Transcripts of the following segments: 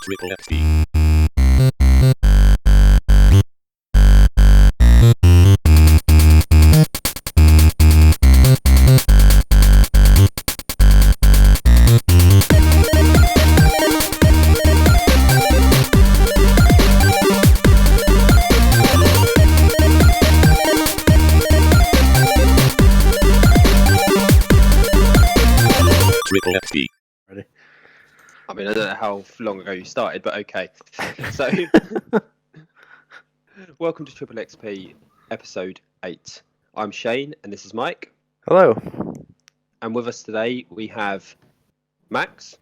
TripleXP. TripleXP. Ready? I mean, I don't know how long ago you started, but okay. So, welcome to TripleXP episode 8. I'm Shane, and this is Mike. Hello. And with us today, we have Max,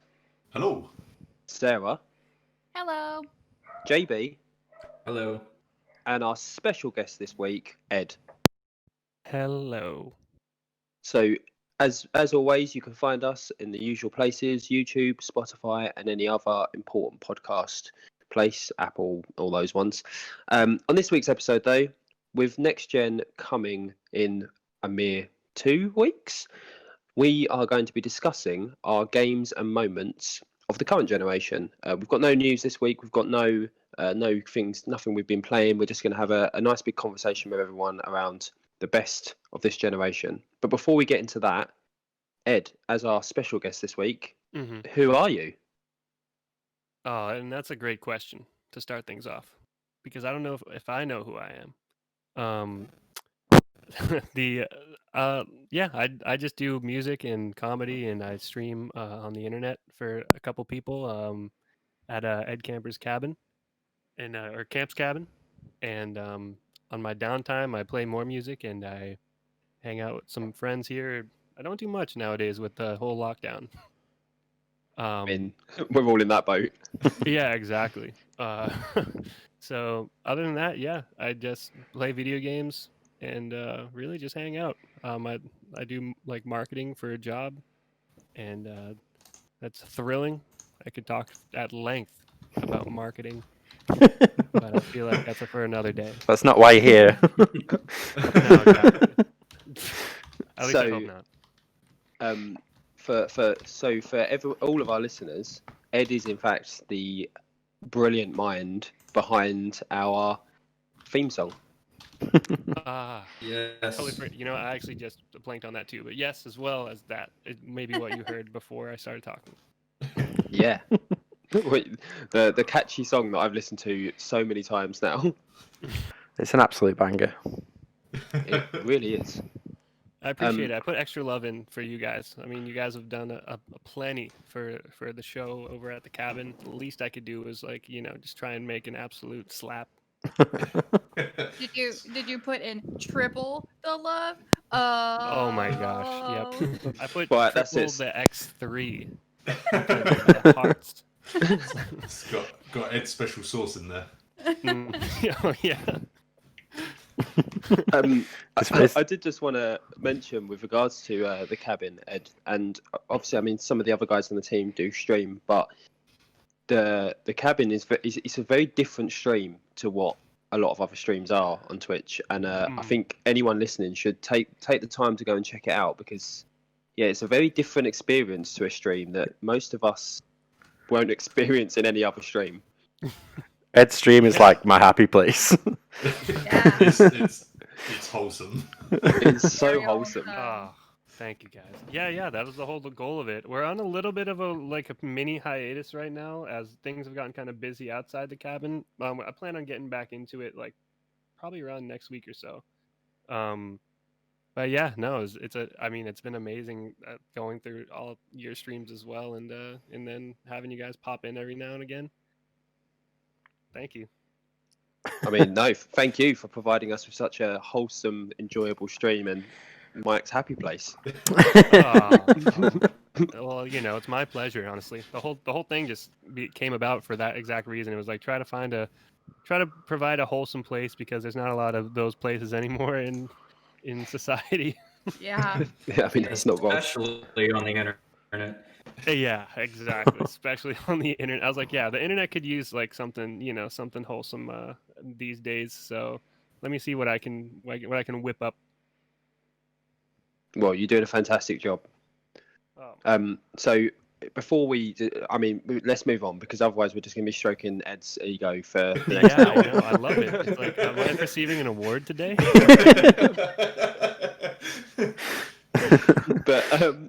Hello. Sarah, Hello. JB, Hello. and our special guest this week, Ed. Hello. So, as always, you can find us in the usual places: YouTube, Spotify, and any other important podcast place, Apple, all those ones. On this week's episode, though, with Next Gen coming in a mere 2 weeks, we are going to be discussing our games and moments of the current generation. We've got no news this week. We've got nothing we've been playing. We're just going to have a nice big conversation with everyone around the best of this generation. But before we get into that, Ed, as our special guest this week, who are you? Oh, and that's a great question to start things off, because I don't know if I know who I am. I just do music and comedy, and I stream on the internet for a couple people at Ed Camper's cabin or Camp's cabin, and on my downtime I play more music and I hang out with some friends here. I don't do much nowadays with the whole lockdown. I mean, we're all in that boat. Yeah, exactly. So other than that, yeah, I just play video games and really just hang out. I do like marketing for a job, and that's thrilling. I could talk at length about marketing, but I feel like that's for another day. That's not why you're here. No, exactly. At least I hope not. For all of our listeners, Ed is in fact the brilliant mind behind our theme song. Yes. Totally. You know, I actually just blanked on that too. But yes, as well as that, it may be what you heard before I started talking. Yeah. the catchy song that I've listened to so many times now. It's an absolute banger. It really is. I appreciate it. I put extra love in for you guys. I mean, you guys have done a plenty for the show over at the cabin. The least I could do was just try and make an absolute slap. Did you put in triple the love? Oh my gosh! Yep. I put Well, triple that's the X3. The hearts. It's got Ed's special sauce in there. Oh yeah. I did just want to mention with regards to the cabin, Ed, and obviously, I mean, some of the other guys on the team do stream, but the cabin is a very different stream to what a lot of other streams are on Twitch, and I think anyone listening should take the time to go and check it out, because yeah, it's a very different experience to a stream that most of us won't experience in any other stream. Ed's stream is like my happy place. Yeah. It's wholesome. It's so Very wholesome. Oh, thank you guys. Yeah, that was the whole goal of it. We're on a little bit of a mini hiatus right now as things have gotten kind of busy outside the cabin. I plan on getting back into it probably around next week or so. But yeah, no, it's been amazing going through all your streams as well, and then having you guys pop in every now and again. Thank you. I mean, no, thank you for providing us with such a wholesome, enjoyable stream and Mike's happy place. Well, it's my pleasure, honestly. The whole thing just came about for that exact reason. It was like try to provide a wholesome place, because there's not a lot of those places anymore in society. Yeah. Yeah, I mean, that's not wrong. Especially on the internet. Yeah, exactly. Especially on the internet. I was like, yeah, the internet could use something wholesome these days. So let me see what I can whip up. Well, you're doing a fantastic job. Oh. So before we, let's move on because otherwise we're just going to be stroking Ed's ego for the Yeah, next I hour. know. I love it. It's like, am I receiving an award today? But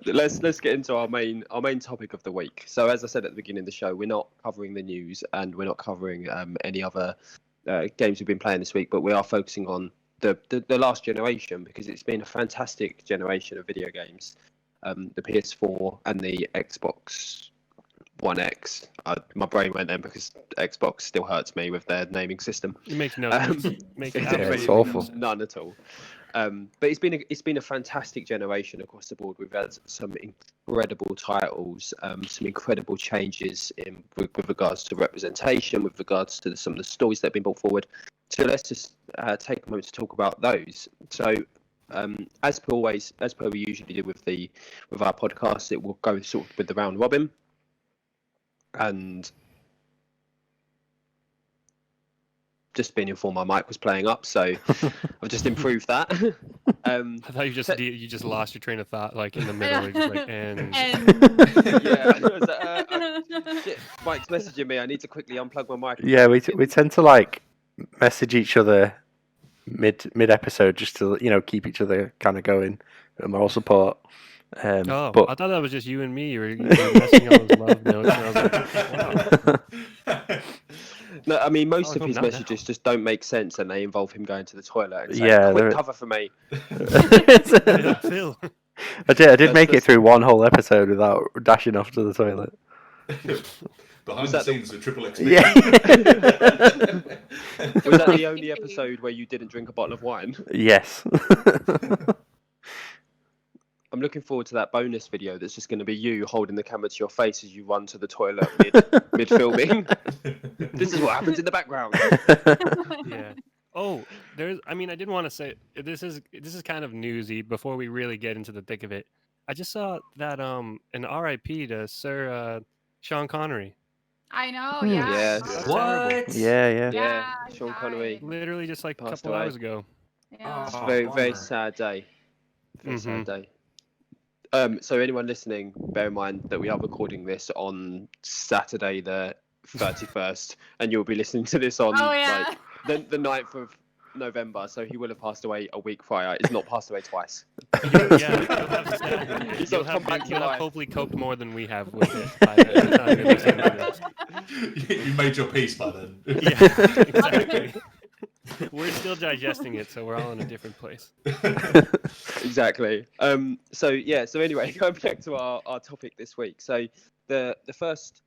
let's get into our main topic of the week. So as I said at the beginning of the show, we're not covering the news and we're not covering any other games we've been playing this week, but we are focusing on the last generation because it's been a fantastic generation of video games. The PS4 and the Xbox One X. My brain went there because Xbox still hurts me with their naming system. It makes no sense. Makes It absolutely it's really awful. makes none at all. But it's been a fantastic generation across the board. We've had some incredible titles, some incredible changes with regards to representation, with regards to some of the stories that have been brought forward. So let's just take a moment to talk about those. So as per we usually do with our podcast, it will go sort of with the round robin, and just being informed my mic was playing up, so I've just improved that. I thought you just lost your train of thought like in the middle. You're just like, and Yeah, shit, Mike's messaging me. I need to quickly unplug my mic. Yeah, we tend to like message each other mid episode just to keep each other kind of going, moral support. oh, but I thought that was just you and me. You were messing all those love notes, and I was like, wow. No, I mean most Oh, of his not now. messages just don't make sense, and they involve him going to the toilet and saying, Yeah, "Quick they're- cover for me." Yeah, Phil. I did That's- make it that's- through one whole episode without dashing off to the toilet. Behind Was the that the- scenes with TripleXP. Yeah. Was that the only episode where you didn't drink a bottle of wine? Yes. I'm looking forward to that bonus video that's just going to be you holding the camera to your face as you run to the toilet mid filming. This is what happens in the background. Yeah. Oh, I didn't want to say this is kind of newsy before we really get into the thick of it. I just saw that an RIP to Sir Sean Connery. I know, Hmm. yeah. Yes. That's What? Yeah. Yeah, he Sean died. Connery. Literally just like a Passed couple away. hours ago. Yeah. It's Oh, a very, very bummer. sad day. Very sad Mhm. day. So anyone listening, bear in mind that we are recording this on Saturday the 31st, and you'll be listening to this on Oh yeah. like the 9th of November. So he will have passed away a week prior. He's not passed away twice. Yeah, you'll have, He's you'll not have, come back to you'll have life. hopefully coped more than we have with it by the time you're listening to this. You made your peace by then. Yeah, exactly. We're still digesting it, so we're all in a different place. Exactly. So anyway, going back to our topic this week. So the first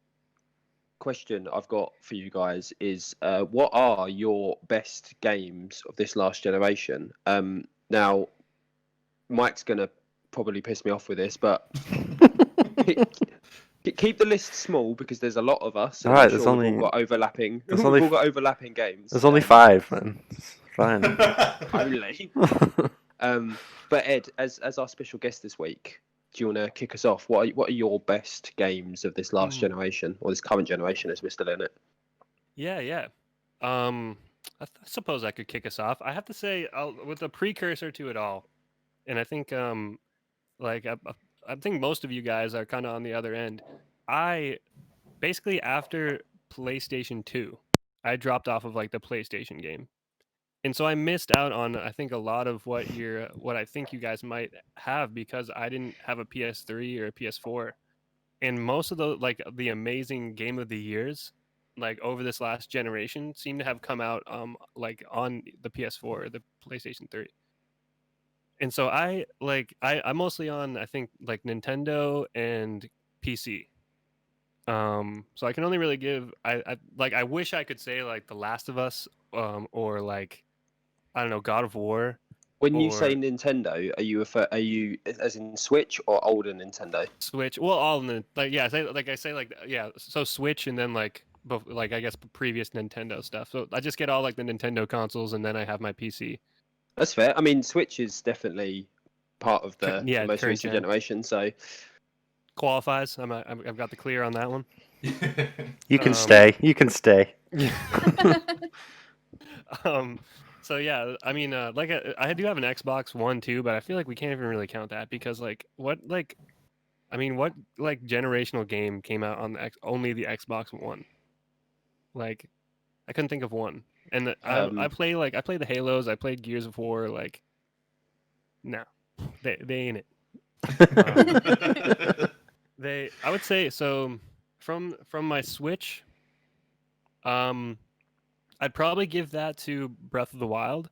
question I've got for you guys is what are your best games of this last generation? Now Mike's gonna probably piss me off with this, but keep the list small because there's a lot of us. and Alright, I'm there's sure we've only- all got overlapping. there's We've only all got overlapping games. There's only 5, man. It's fine. Only. But Ed, as our special guest this week, do you want to kick us off? What are your best games of this last generation or this current generation as we're still in it? Yeah. I suppose I could kick us off. I have to say, with a precursor to it all, and I think, I think most of you guys are kind of on the other end. I basically after PlayStation 2, I dropped off of like the PlayStation game, and so I missed out on I think a lot of what I think you guys might have because I didn't have a PS3 or a PS4, and most of the amazing game of the years like over this last generation seem to have come out like on the PS4 or the PlayStation 3. And so I'm mostly on I think like Nintendo and PC. So I can only really give I wish I could say like The Last of Us or like I don't know God of War. When you say Or- Nintendo, are you as in Switch or older Nintendo? Switch. Well, all in the I say so Switch and then like I guess previous Nintendo stuff. So I just get all like the Nintendo consoles and then I have my PC. That's fair. I mean, Switch is definitely part of the Yeah, most current recent gen. generation. So Qualifies. I've got the clear on that one. You can Um, stay. You can stay. So yeah, I mean, I do have an Xbox One too, but I feel like we can't even really count that because like I mean, what like generational game came out on only the Xbox One? Like, I couldn't think of one. And I play the Halos. I played Gears of War. Like, no, they ain't it. I would say so. From my Switch, I'd probably give that to Breath of the Wild,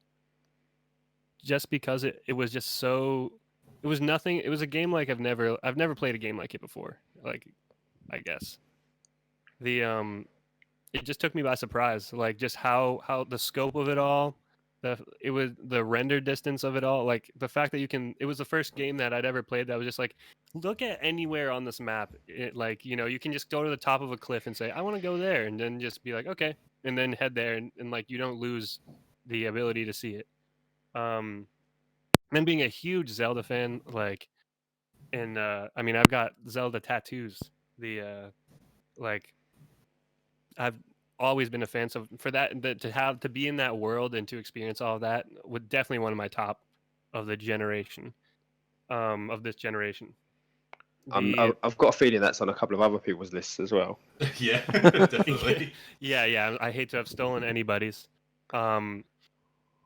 just because it was just so. It was nothing. It was a game like I've never played a game like it before. Like, I guess the it just took me by surprise. Like, just how the scope of it all, it was the render distance of it all. Like, the fact that you can. It was the first game that I'd ever played that was just like, look at anywhere on this map. Like, you can just go to the top of a cliff and say, I want to go there, and then just be like, okay, and then head there, and like you don't lose the ability to see it. And being a huge Zelda fan, like, and I mean, I've got Zelda tattoos. Like, I've always been a fan. So for to be in that world and to experience all of that, would definitely one of my top of the generation, of this generation. I've got a feeling that's on a couple of other people's lists as well. Yeah, definitely. Yeah. I hate to have stolen anybody's.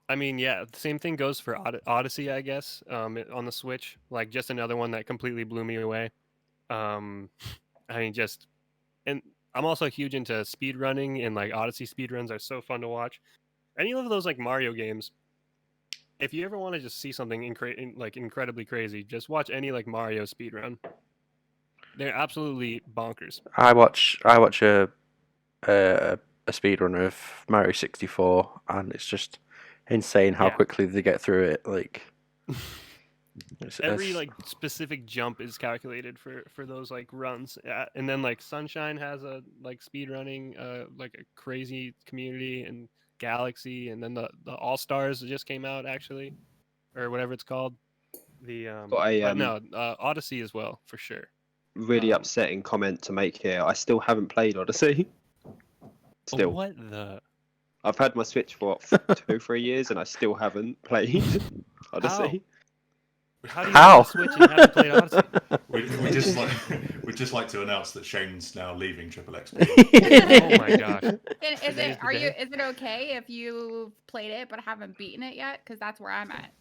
I mean, yeah, the same thing goes for Odyssey, I guess, on the Switch. Like, just another one that completely blew me away. I mean, and I'm also huge into speed running, and like Odyssey speedruns are so fun to watch. Any of those like Mario games, if you ever want to just see something incredibly crazy, just watch any like Mario speedrun. They're absolutely bonkers. I watch a speedrun of Mario 64, and it's just insane how quickly they get through it. Like, every like specific jump is calculated for those like runs. And then like Sunshine has a like speed running like a crazy community, and Galaxy, and then the All Stars just came out actually, or whatever it's called. Odyssey as well for sure. Really upsetting comment to make here. I still haven't played Odyssey. Still. What the? I've had my Switch for what, 2-3 years, and I still haven't played Odyssey. How do you have a Switch and haven't played Odyssey? We'd just like to announce that Shane's now leaving TripleXP. Oh my gosh! Is it okay if you've played it but haven't beaten it yet? Because that's where I'm at.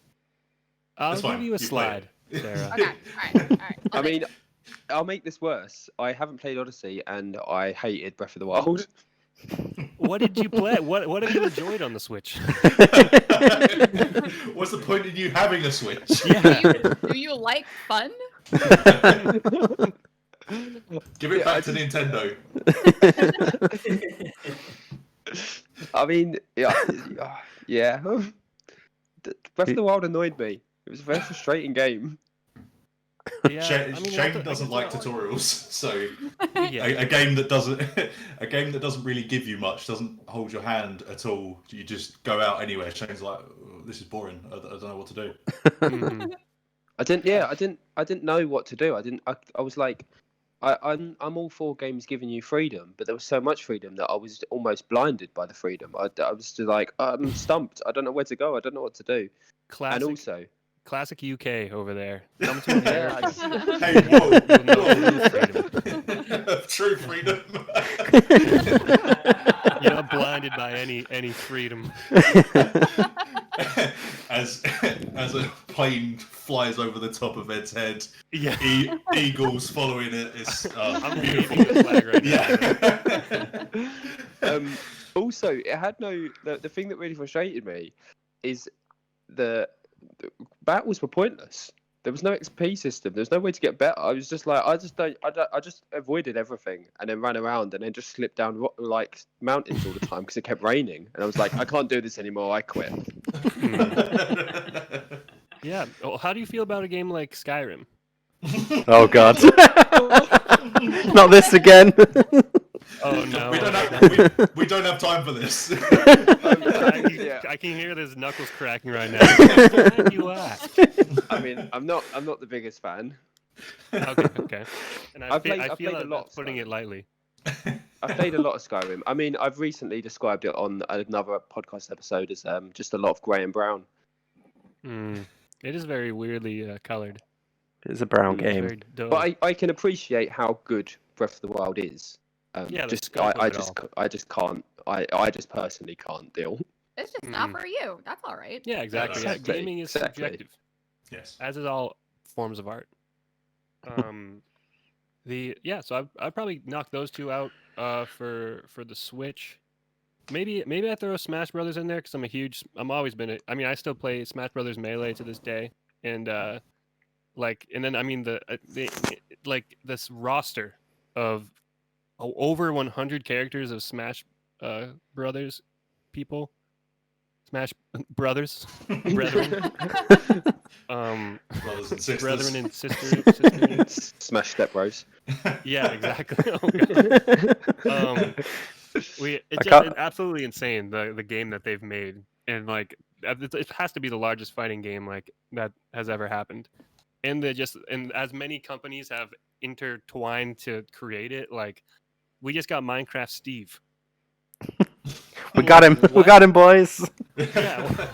I'll give you a slide, Sarah. Okay, all right. I mean, I'll make this worse. I haven't played Odyssey, and I hated Breath of the Wild. What did you play? What have you enjoyed on the Switch? What's the point in you having a Switch? Yeah. Do you like fun? Give it back to Nintendo. I mean, yeah. Breath of the Wild annoyed me. It was a very frustrating game. Yeah, Shane doesn't like tutorials, so Yeah. a game that doesn't really give you much, doesn't hold your hand at all. You just go out anywhere. Shane's like, oh, this is boring. I don't know what to do. Mhm. I didn't know what to do. I was like, I'm all for games giving you freedom, but there was so much freedom that I was almost blinded by the freedom. I was just like, I'm stumped. I don't know where to go. I don't know what to do. Classic, And also, classic UK over there. Come to America. Hey, whoa, You'll know true freedom. You're not blinded by any freedom. As a plane flies over the top of Ed's head, Yeah. eagles following it. It's I'm beautiful. waving the flag right now. Yeah. Also, it had the thing that really frustrated me is the battles were pointless. There was no XP system. There was no way to get better. I was just like, I just avoided everything and then ran around and then just slipped down like mountains all the time because it kept raining. And I was like, I can't do this anymore. I quit. Yeah. Well, how do you feel about a game like Skyrim? Oh God! Not this again. Oh no. We don't have time for this. I can hear there's knuckles cracking right now. Glad you asked. I mean, I'm not the biggest fan. Okay. And I I've feel played a lot that's putting it lightly. I've played a lot of Skyrim. I mean, I've recently described it on another podcast episode as just a lot of grey and brown. It is very weirdly colored. It's a brown Mm, It's game. very dull. But I can appreciate how good Breath of the Wild is. Yeah, the just scope of I it just all. I just can't. I just personally can't deal. It's just not for you. That's all right. Yeah, exactly. Yeah, Exactly, gaming is exactly. subjective, Yes. as is all forms of art. So I'd probably knock those two out for the Switch. Maybe I throw Smash Brothers in there because I'm always been I mean I still play Smash Brothers Melee to this day, and and then I mean like this roster of over 100 characters of Smash Brothers people, Smash Brothers, brethren, Brothers and sisters. brethren and sisters. Smash Step Bros. Yeah, exactly. Oh, God. It's absolutely insane the game that they've made, and like it has to be the largest fighting game like that has ever happened. And as many companies have intertwined to create it, like we just got Minecraft Steve. We got him. We got him, boys. Yeah,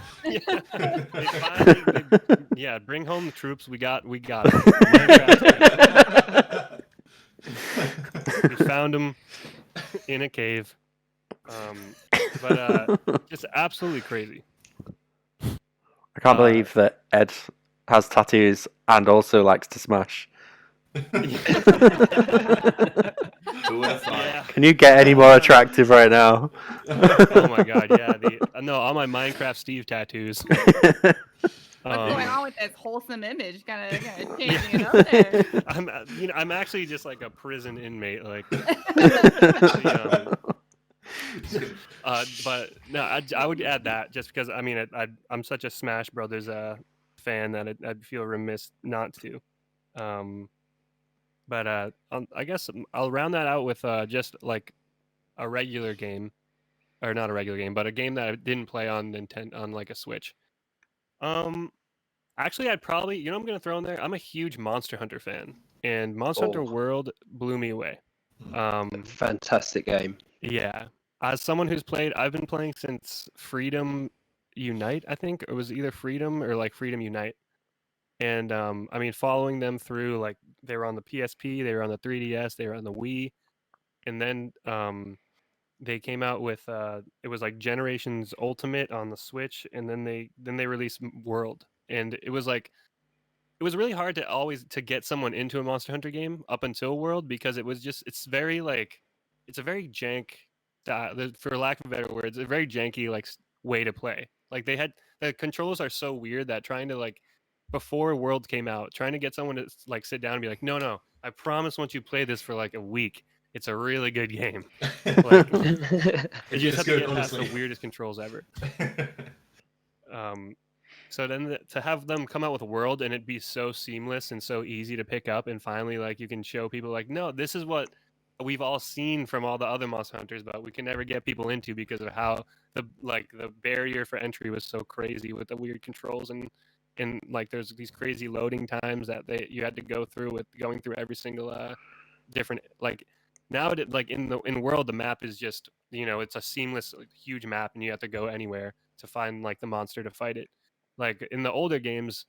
yeah. Bring home the troops. We got him. Minecraft Steve. We found him in a cave. Just absolutely crazy. I can't believe that Ed has tattoos and also likes to smash. Who would have thought? Yeah. Can you get any more attractive right now? Oh my god, yeah. No, all my Minecraft Steve tattoos. What's going on with this wholesome image? Kind of changing it up there. I'm actually just like a prison inmate, like. But no, I would add that just because I mean I'm such a Smash Brothers fan that I'd feel remiss not to. I guess I'll round that out with just like a regular game, or not a regular game, but a game that I didn't play on Nintendo on like a Switch. Actually, I'd probably I'm gonna throw in there. I'm a huge Monster Hunter fan, and Monster Hunter World blew me away. Fantastic game. Yeah. As someone I've been playing since Freedom Unite, I think. It was either Freedom or like Freedom Unite. And I mean, following them through, like they were on the PSP, they were on the 3DS, they were on the Wii, and then they came out with it was like Generations Ultimate on the Switch, and then they released World, and it was really hard to get someone into a Monster Hunter game up until World because it's a very jank, for lack of better words, a very janky like way to play. Like the controls are so weird that trying to like before World came out, trying to get someone to like sit down and be like, no, I promise once you play this for like a week, it's a really good game. Like you just have to get past the weirdest controls ever. So then to have them come out with a World and it be so seamless and so easy to pick up, and finally like you can show people like, no, this is what we've all seen from all the other Monster Hunters, but we can never get people into because of how the barrier for entry was so crazy with the weird controls, and like there's these crazy loading times that you had to go through with going through every single different like. Now like in World, the map is just it's a seamless huge map, and you have to go anywhere to find like the monster to fight it. Like in the older games,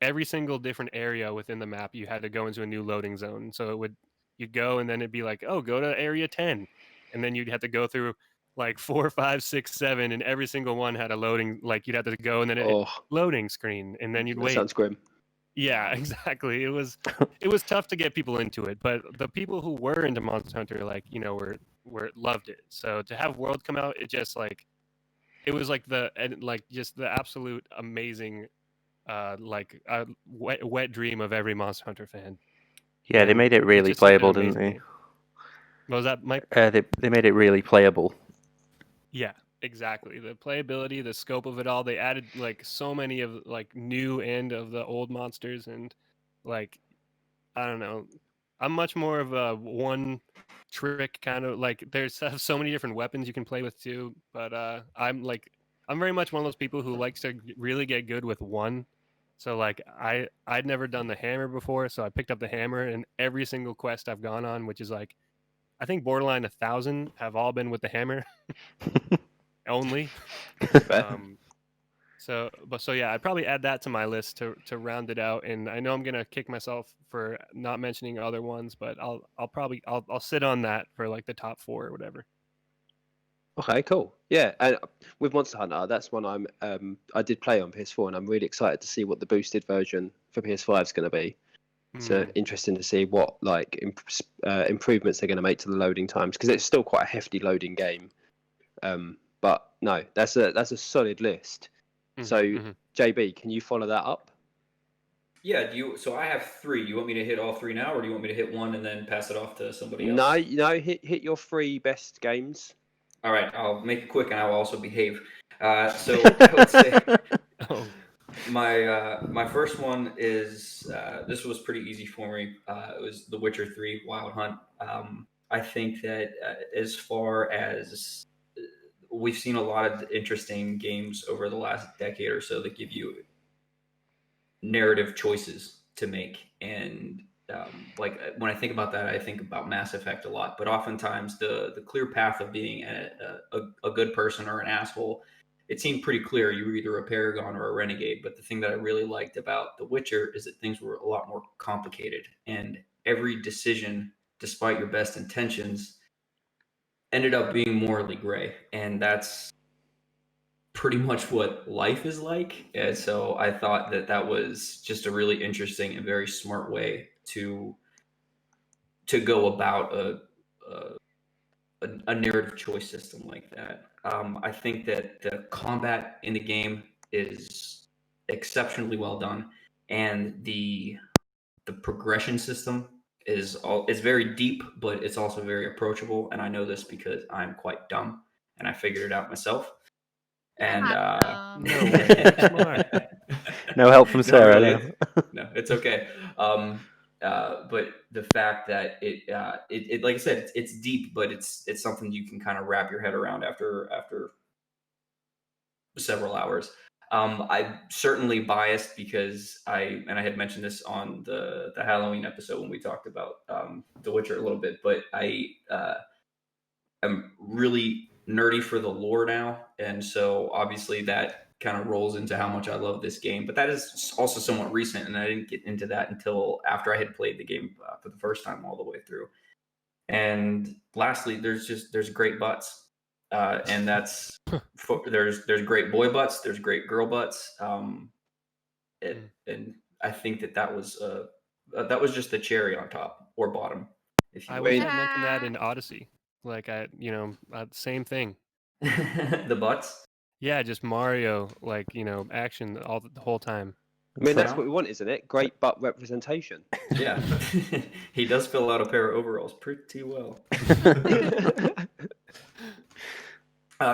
every single different area within the map, you had to go into a new loading zone. So you'd go, and then it'd be like, oh, go to area 10, and then you'd have to go through like 4, 5, 6, 7, and every single one had a loading. Like you'd have to go, and then loading screen, and then you'd wait. Sounds grim. Yeah, exactly. It was tough to get people into it, but the people who were into Monster Hunter, like were loved it. So to have World come out, it was like just the absolute amazing, wet dream of every Monster Hunter fan. Yeah, they made it really playable, didn't they? What was that, Mike? They made it really playable. Yeah, exactly. The playability, the scope of it all. They added like so many of like new and of the old monsters, and like I don't know. I'm much more of a one trick kind of like. There's so many different weapons you can play with too, but I'm very much one of those people who likes to really get good with one. So like I'd never done the hammer before, so I picked up the hammer, and every single quest I've gone on, which is like I think borderline 1,000, have all been with the hammer only. So yeah, I'd probably add that to my list to round it out. And I know I'm gonna kick myself for not mentioning other ones, but I'll sit on that for like the top 4 or whatever. Okay, cool. Yeah, and with Monster Hunter, that's one I did play on PS4, and I'm really excited to see what the boosted version for PS5 is going to be. So interesting to see what like improvements they're going to make to the loading times, because it's still quite a hefty loading game. But no, that's a solid list. So JB, can you follow that up? Yeah. So I have 3. You want me to hit all 3 now, or do you want me to hit one and then pass it off to somebody else? No, hit your 3 best games. All right. I'll make it quick, and I will also behave. So I would say my first one is this was pretty easy for me. It was The Witcher 3 Wild Hunt. I think that as far as we've seen a lot of interesting games over the last decade or so that give you narrative choices to make. And like when I think about that, I think about Mass Effect a lot. But oftentimes the clear path of being a good person or an asshole, it seemed pretty clear. You were either a paragon or a renegade. But the thing that I really liked about The Witcher is that things were a lot more complicated, and every decision, despite your best intentions, ended up being morally gray. And that's pretty much what life is like. And so I thought that that was just a really interesting and very smart way to go about a narrative choice system like that. I think that the combat in the game is exceptionally well done, and the progression system is very deep, but it's also very approachable. And I know this because I'm quite dumb, and I figured it out myself. And No help from Sarah. Really, no, it's okay. But the fact that it like I said, it's deep, but it's something you can kind of wrap your head around after several hours. I'm certainly biased because I had mentioned this on the Halloween episode when we talked about The Witcher a little bit, but I am really nerdy for the lore now, and so obviously that kind of rolls into how much I love this game. But that is also somewhat recent, and I didn't get into that until after I had played the game for the first time all the way through. And lastly, there's great butts, and that's there's great boy butts, there's great girl butts, and I think that was just the cherry on top or bottom. If you I will. wish I mentioned that in Odyssey. Like same thing. The butts. Yeah, just Mario, like action the whole time. I mean, that's what we want, isn't it? Great butt representation. Yeah, he does fill out a pair of overalls pretty well.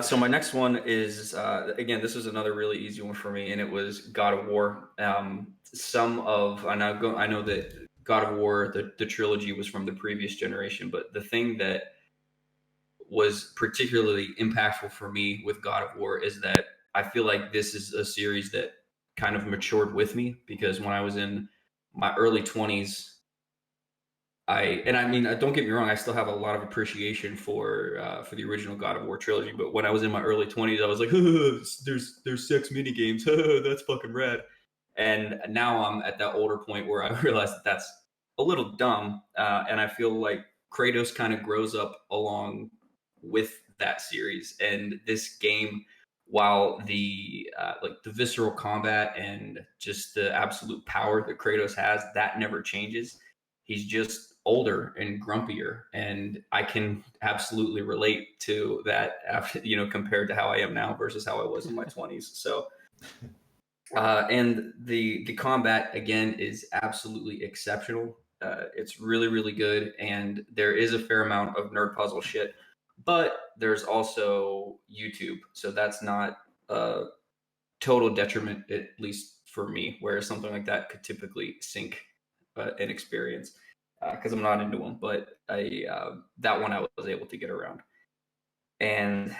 So my next one is again, this was another really easy one for me, and it was God of War. I know that God of War, the trilogy, was from the previous generation, but the thing that was particularly impactful for me with God of War is that I feel like this is a series that kind of matured with me, because when I was in my early 20s, don't get me wrong, I still have a lot of appreciation for the original God of War trilogy, but when I was in my early 20s, I was like, there's 6 mini games, that's fucking rad. And now I'm at that older point where I realize that that's a little dumb, and I feel like Kratos kind of grows up along with that series. And this game, while the visceral combat and just the absolute power that Kratos has, that never changes. He's just older and grumpier, and I can absolutely relate to that after, compared to how I am now versus how I was in my 20s. So and the combat again is absolutely exceptional. It's really, really good, and there is a fair amount of nerd puzzle shit, but there's also YouTube, so that's not a total detriment, at least for me, whereas something like that could typically sink an experience, because I'm not into them. But that one I was able to get around. And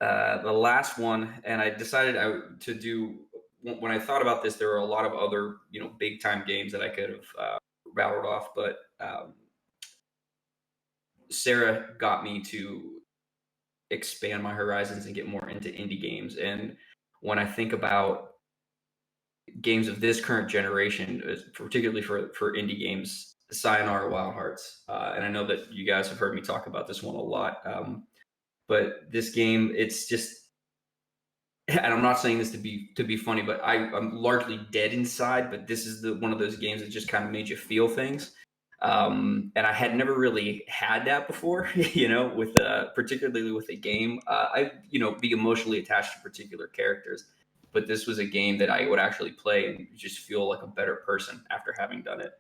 the last one, and I decided to do, when I thought about this, there were a lot of other big time games that I could have rattled off, but Sarah got me to expand my horizons and get more into indie games. And when I think about games of this current generation, particularly for indie games, Sayonara Wild Hearts. And I know that you guys have heard me talk about this one a lot. But this game, it's just, and I'm not saying this to be funny, but I'm largely dead inside. But this is one of those games that just kind of made you feel things. And I had never really had that before, with particularly with a game. Be emotionally attached to particular characters, but this was a game that I would actually play and just feel like a better person after having done it.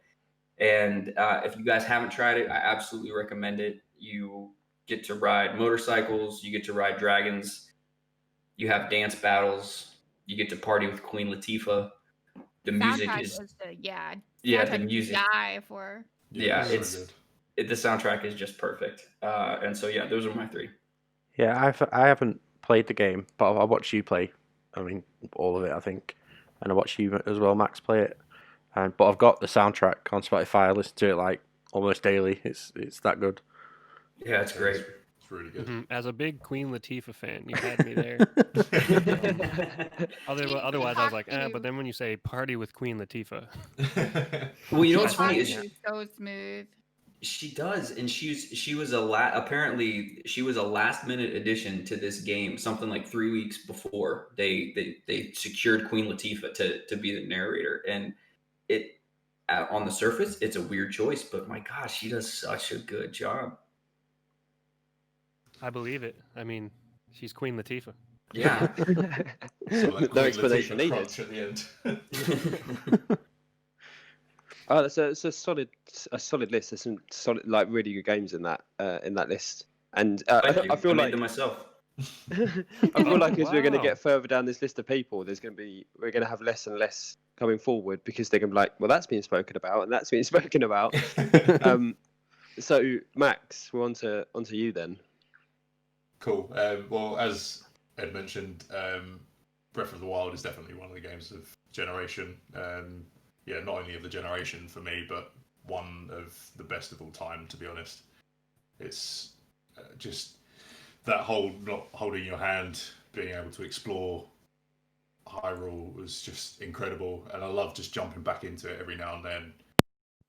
And if you guys haven't tried it, I absolutely recommend it. You get to ride motorcycles, you get to ride dragons, you have dance battles, you get to party with Queen Latifah. The music Soundtrack is yeah, the soundtrack music. die for. Yeah, so good. the soundtrack is just perfect. And so yeah, those are my 3. Yeah, I haven't played the game, but I watch you play. I mean, all of it, I think, and I watch you as well, Max, play it. But I've got the soundtrack on Spotify. I listen to it like almost daily. It's that good. Yeah, it's great. It's really good. As a big Queen Latifah fan, you had me there. Otherwise, I was like, but then when you say party with Queen Latifah, Well, you know what's Her funny voice is is so smooth. she does, and she was apparently she was a last minute addition to this game. Something like 3 weeks before they secured Queen Latifah to be the narrator, and it on the surface it's a weird choice, but my gosh, she does such a good job. I believe it. I mean, she's Queen Latifah. Yeah. No explanation needed. At the end. Oh, that's a solid list. There's some solid, like really good games in that list. And I feel made like them myself. I feel like as we're going to Wow. get further down this list of people, we're going to have less and less coming forward because they're going to be like, well, that's been spoken about and that's been spoken about. So Max, we're on to you then. Cool. Well, as Ed mentioned, Breath of the Wild is definitely one of the games of generation. Not only of the generation for me, but one of the best of all time, to be honest. It's just that whole not holding your hand, being able to explore Hyrule was just incredible. And I love just jumping back into it every now and then.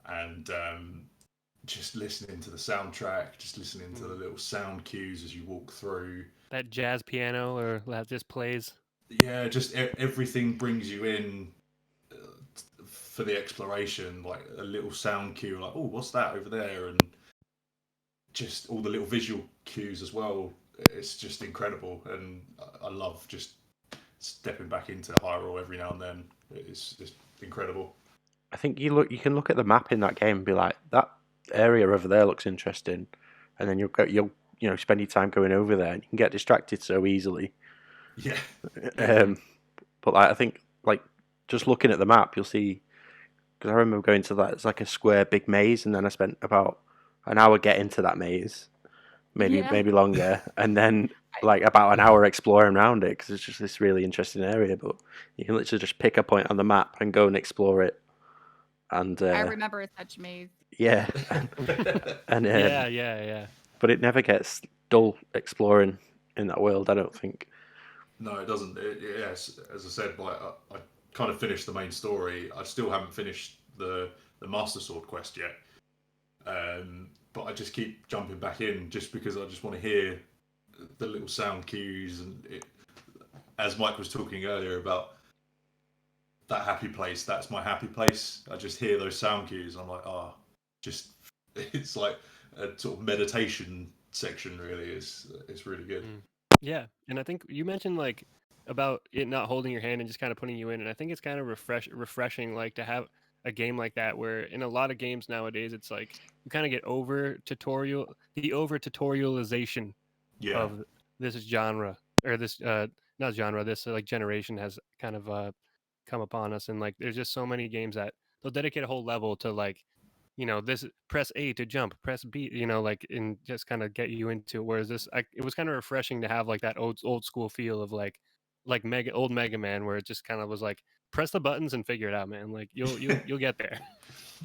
And just listening to the soundtrack, just listening to the little sound cues as you walk through. That jazz piano or that just plays. Yeah, just everything brings you in for the exploration, like a little sound cue, like, oh, what's that over there? And just all the little visual cues as well. It's just incredible. And I love just stepping back into Hyrule every now and then. It's just incredible. I think you can look at the map in that game and be like, that area over there looks interesting, and then you'll spend your time going over there, and you can get distracted so easily. Yeah. But I think just looking at the map, you'll see. Because I remember going to that, it's like a square big maze, and then I spent about an hour getting to that maze, maybe longer, and then about an hour exploring around it because it's just this really interesting area. But you can literally just pick a point on the map and go and explore it. And I remember such maze. yeah, and Yeah. But it never gets dull exploring in that world, I don't think. No, it doesn't. Yes, as I said, I kind of finished the main story. I still haven't finished the Master Sword quest yet. But I just keep jumping back in just because I just want to hear the little sound cues. And as Mike was talking earlier about that happy place, that's my happy place. I just hear those sound cues. I'm like, it's like a sort of meditation section. Really, it's really good. Yeah, and I think you mentioned about it not holding your hand and just kind of putting you in, and I think it's kind of refreshing to have a game like that where in a lot of games nowadays it's like you kind of get over tutorialization of this genre or this not genre, this generation has kind of come upon us, and there's just so many games that they'll dedicate a whole level to this press A to jump, press B, and just kind of get you into it. Whereas it was kind of refreshing to have that old school feel of old Mega Man, where it just kind of was press the buttons and figure it out, man. You'll get there.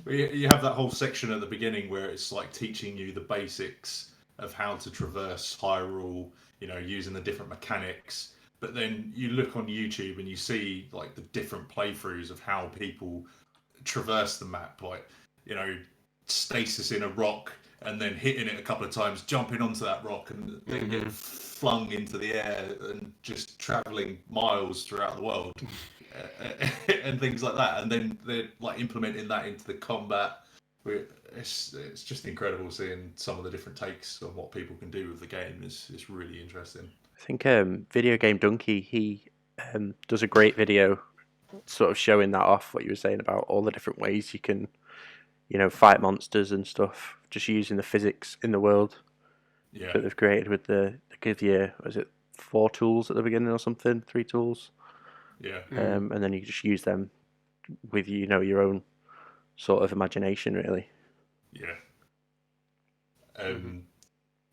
You have that whole section at the beginning where it's teaching you the basics of how to traverse Hyrule, using the different mechanics. but then you look on YouTube and you see like the different playthroughs of how people traverse the map, like, you know, stasis in a rock and then hitting it a couple of times, jumping onto that rock and then getting flung into the air and just traveling miles throughout the world and things like that. And then they're like implementing that into the combat. It's just incredible seeing some of the different takes on what people can do with the game. It's really interesting. I think Video Game Donkey, he does a great video sort of showing that off, what you were saying about all the different ways you can, you know, fight monsters and stuff, just using the physics in the world that they've created with they give you, was it 4 tools at the beginning or something, 3 tools? Yeah. And then you just use them with, you know, your own sort of imagination, really. Yeah.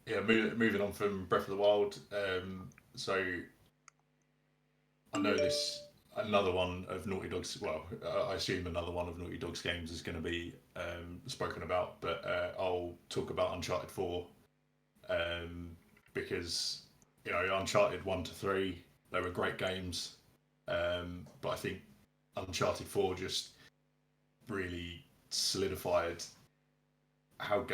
Yeah, moving on from Breath of the Wild. So I know another one of Naughty Dog's. Well, I assume another one of Naughty Dog's games is going to be spoken about, but I'll talk about Uncharted 4 because, you know, Uncharted 1 to 3, they were great games, but I think Uncharted 4 just really solidified how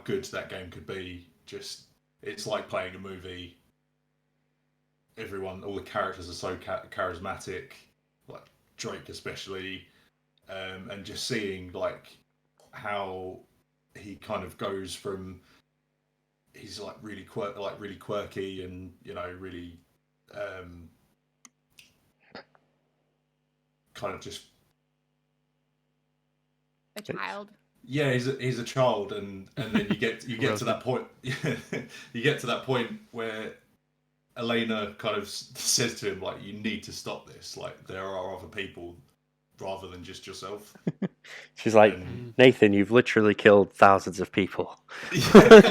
good that game could be. Just, it's like playing a movie. All the characters are so charismatic, like Drake especially, and just seeing like how he kind of goes from, he's like really quirky and, you know, really kind of just A child. Yeah, he's a child, and then you get to that point. You get to that point where Elena kind of says to him, like, you need to stop this. Like, there are other people rather than just yourself. She's like, And, Nathan, you've literally killed thousands of people.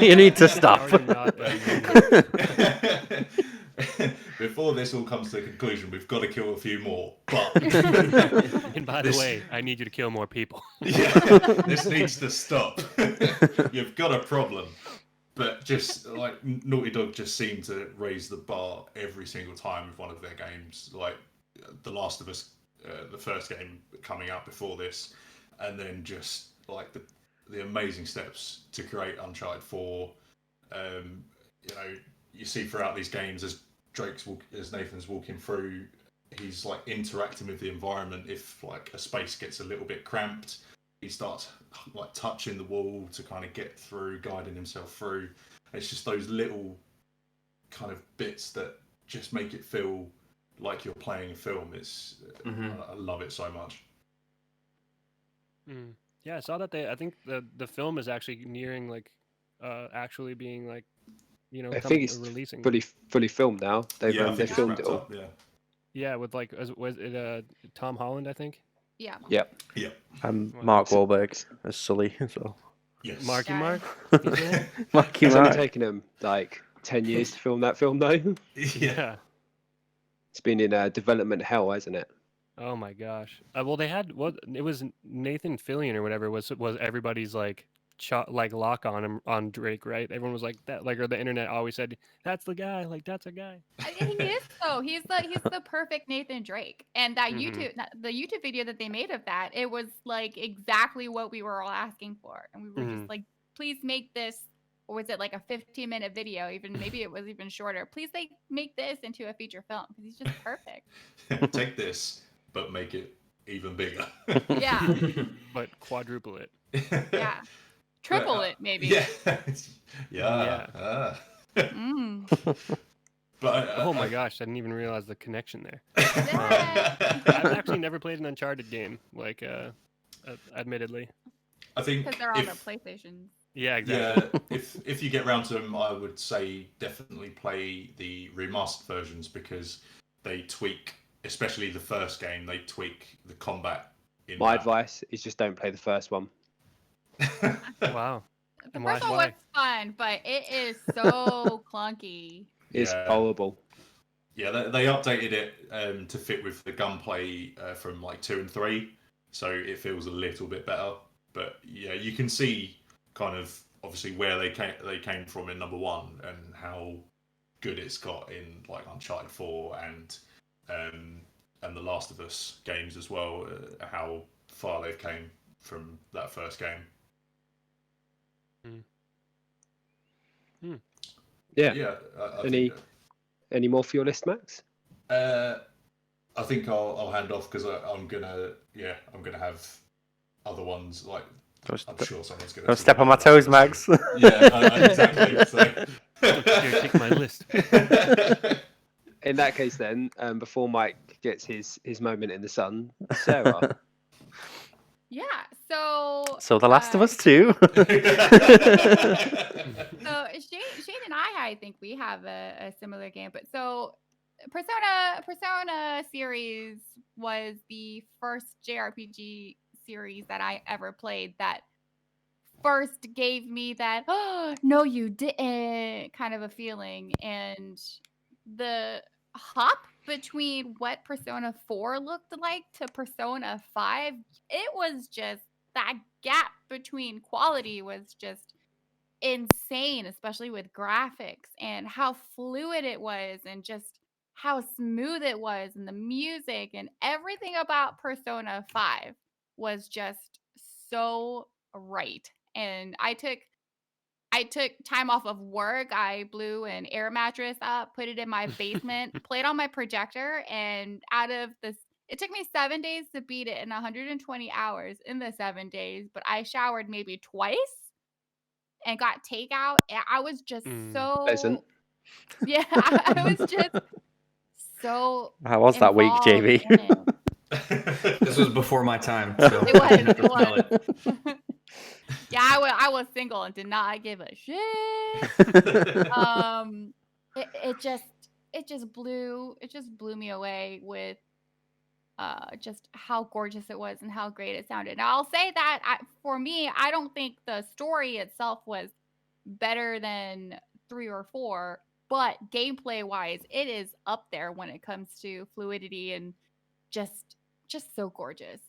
You need to stop. Before this all comes to a conclusion, we've got to kill a few more. But And by the way, I need you to kill more people. Yeah, this needs to stop. You've got a problem. But just like Naughty Dog just seem to raise the bar every single time with one of their games. Like The Last of Us, the first game coming out before this, and then just like the amazing steps to create Uncharted 4. You know, you see throughout these games as Nathan's walking through, he's like interacting with the environment. If like a space gets a little bit cramped, he starts like touching the wall to kind of get through, guiding himself through. It's just those little kind of bits that just make it feel like you're playing a film. I love it so much. Yeah, I saw that I think the film is actually nearing like actually being like, you know, I think it's releasing. fully filmed now. They filmed it all. Up, yeah. Yeah, with like was it Tom Holland, I think. Yeah. Yep. Yeah. And Mark Wahlberg as Sully as well. Yes. Marky Mark. Marky It's Mark. only taken them like 10 years to film that film, though. Yeah. It's been in development hell, hasn't it? Oh my gosh. Well, they had it was Nathan Fillion or whatever was everybody's like lock on him on Drake, right? Everyone was like that, like, or the internet always said that's the guy, like that's a guy. He is though. He's the perfect Nathan Drake. And that the YouTube video that they made of that, it was like exactly what we were all asking for. And we were just like, please make this, or was it like a 15-minute video? Even maybe it was even shorter. Please make this into a feature film because he's just perfect. Take this, but make it even bigger. Yeah. But quadruple it. Yeah. Triple it, maybe. Yeah. Yeah. But oh my gosh, I didn't even realize the connection there. Yeah. I've actually never played an Uncharted game, like admittedly. I think Because they're on the PlayStation. Yeah, exactly. Yeah, if you get round to them, I would say definitely play the remastered versions because they tweak, especially the first game, they tweak the combat. My advice is just don't play the first one. Wow. The first one was fun, but it is so clunky. It's horrible. Yeah, they updated it to fit with the gunplay from like 2 and 3, so it feels a little bit better. But yeah, you can see kind of obviously where they came from in number 1 and how good it's got in like Uncharted 4 and the Last of Us games as well. How far they've came from that first game. Yeah. Yeah. Any more for your list, Max? I think I'll hand off because I'm gonna have other ones. Like I'm sure someone's gonna. Don't step on my toes, Max. Yeah, exactly. So. Here, take my list. In that case, then, before Mike gets his moment in the sun, Sarah. Yeah. So. So The Last of Us 2. So Shane and I think we have a similar game, but so Persona series was the first JRPG series that I ever played that first gave me that "oh no you didn't" kind of a feeling, and the hop between what Persona 4 looked like to Persona 5, it was just that gap between quality was just insane, especially with graphics and how fluid it was and just how smooth it was, and the music and everything about Persona 5 was just so right. And I took time off of work. I blew an air mattress up, put it in my basement, played on my projector, and out of this, it took me 7 days to beat it in 120 hours in the 7 days, but I showered maybe twice and got takeout. And I was just Pleasant. yeah, I was just so How was that week, involved JB? in it. This was before my time. So It was. I didn't have to It smell was. Yeah, I was single and did not give a shit. It just blew me away with just how gorgeous it was and how great it sounded. Now I'll say that for me, I don't think the story itself was better than 3 or 4, but gameplay wise, it is up there when it comes to fluidity and just so gorgeous.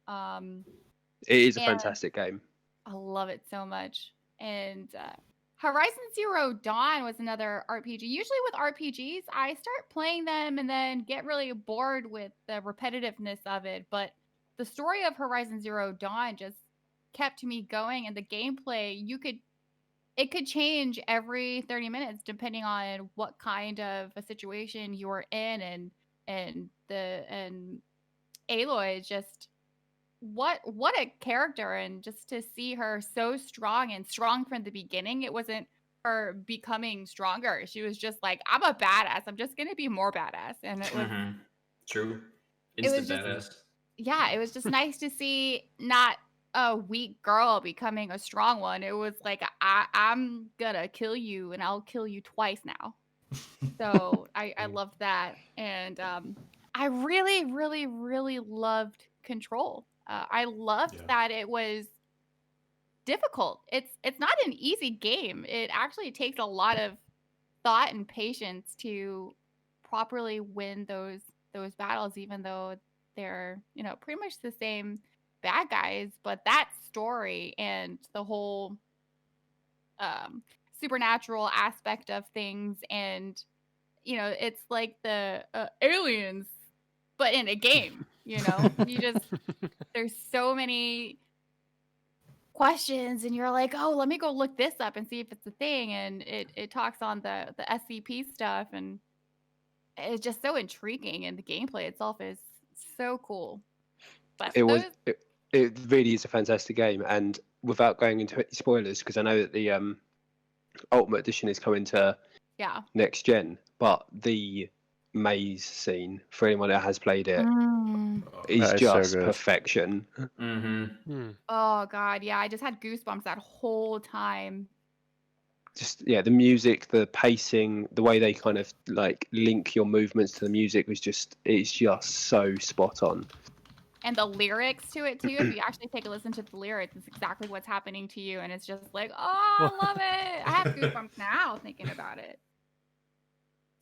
It is a and fantastic game. I love it so much. And Horizon Zero Dawn was another RPG. Usually with RPGs, I start playing them and then get really bored with the repetitiveness of it. But the story of Horizon Zero Dawn just kept me going, and the gameplay, it could change every 30 minutes depending on what kind of a situation you were in, and Aloy just what a character, and just to see her so strong from the beginning. It wasn't her becoming stronger. She was just like, I'm a badass. I'm just gonna be more badass. And it was True. It was Instant just- badass. yeah, it was just nice to see not a weak girl becoming a strong one. It was like, I'm gonna kill you, and I'll kill you twice now. So I loved that. And I really, really, really loved Control. I loved that it was difficult. It's not an easy game. It actually takes a lot of thought and patience to properly win those battles, even though they're, pretty much the same bad guys. But that story and the whole supernatural aspect of things, and it's like the aliens, but in a game. You just there's so many questions, and you're like, oh, let me go look this up and see if it's a thing, and it talks on the SCP stuff, and it's just so intriguing, and the gameplay itself is so cool. But It really is a fantastic game, and without going into any spoilers, because I know that the Ultimate Edition is coming to next gen, but the maze scene, for anyone that has played it, is just so good. perfection. Oh god, yeah, I just had goosebumps that whole time. Just the music, the pacing, the way they kind of like link your movements to the music it's just so spot on. And the lyrics to it too, if you actually take a listen to the lyrics, it's exactly what's happening to you, and it's just like, oh, I love it. I have goosebumps now thinking about it.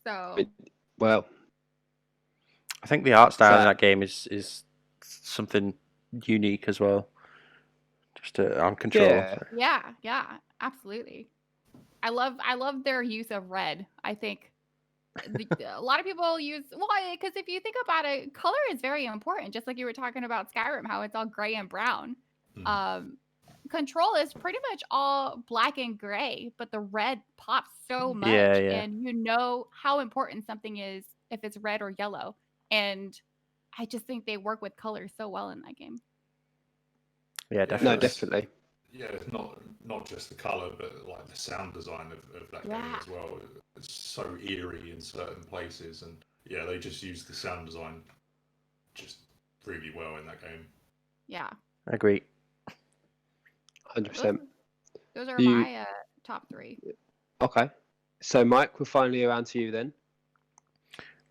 So Well, I think the art style in that game is something unique as well. Just on Control. yeah, absolutely. I love their use of red. I think a lot of people use because if you think about it, color is very important. Just like you were talking about Skyrim, how it's all gray and brown. Mhm. Control is pretty much all black and gray, but the red pops so much, Yeah, yeah. and you know how important something is if it's red or yellow. And I just think they work with color so well in that game. Yeah, No, definitely. definitely. Yeah, it's not just the color, but like the sound design of that game Yeah. as well. It's so eerie in certain places, and yeah, they just use the sound design just really well in that game. Yeah. I agree. 100%. Those are You- my top 3. Okay. So, Mike, we're finally around to you then.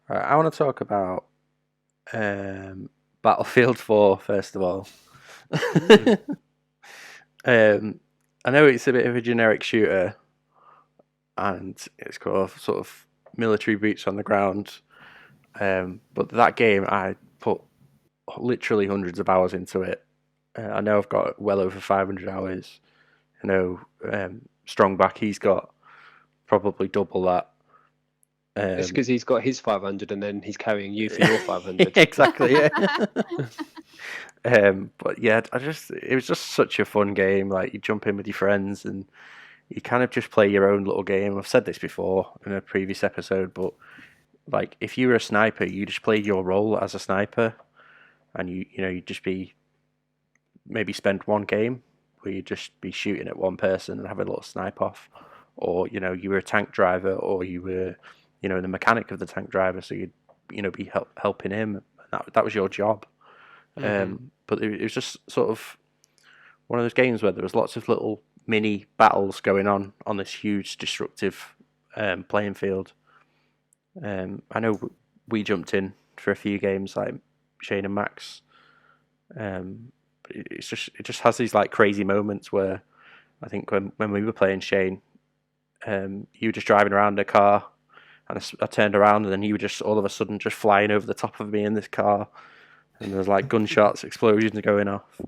Right, I want to talk about Battlefield 4 first of all. I know it's a bit of a generic shooter, and it's got sort of military boots on the ground. But that game, I put literally hundreds of hours into it. I know I've got well over 500 hours. I know Strongback, he's got probably double that. It's because he's got his 500 and then he's carrying you for your 500. Exactly, yeah. But yeah, it was just such a fun game. Like, you jump in with your friends and you kind of just play your own little game. I've said this before in a previous episode, but like, if you were a sniper, you just played your role as a sniper, and you'd just be maybe spend one game where you'd just be shooting at one person and have a little snipe off, or you were a tank driver, or you were the mechanic of the tank driver, so you'd be helping him. That was your job. But it was just sort of one of those games where there was lots of little mini battles going on this huge destructive playing field. I know we jumped in for a few games, like Shane and Max. It just has these like crazy moments where I think when we were playing Shane, you were just driving around a car, and I turned around, and then you were just all of a sudden just flying over the top of me in this car, and there was like gunshots, explosions going off.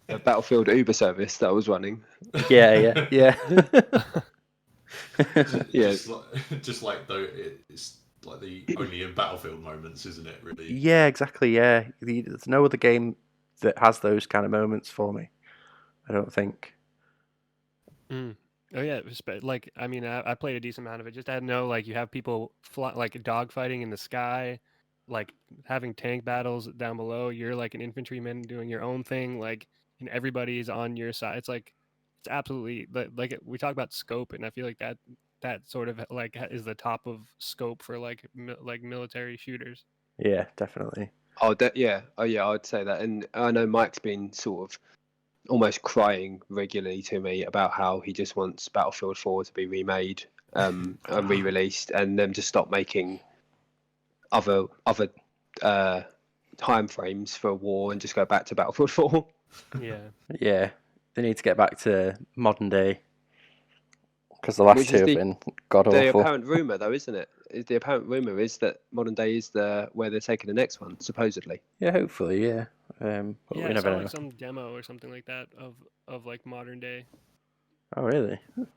A Battlefield Uber service that I was running. Yeah. Yeah. Just like though it's like the only in Battlefield moments, isn't it? Really. Yeah, exactly. Yeah, there's no other game that has those kind of moments for me, I don't think. Oh yeah, like I mean, I played a decent amount of it. Just had no like you have people like dogfighting in the sky, like having tank battles down below. You're like an infantryman doing your own thing, like and everybody's on your side. It's like it's absolutely like we talk about scope, and I feel like that sort of like is the top of scope for like military shooters. Yeah, definitely. Yeah. Oh, yeah, I'd say that. And I know Mike's been sort of almost crying regularly to me about how he just wants Battlefield 4 to be remade and re-released, and them to stop making other time frames for war and just go back to Battlefield 4. Yeah, they need to get back to modern day, because the last two have been god awful. The apparent rumor, though, isn't it? The apparent rumor is that modern day is where they're taking the next one, supposedly. Yeah, hopefully, yeah. But Yeah, we I never saw know. like some demo or something like that of like modern day. Oh, really? Well,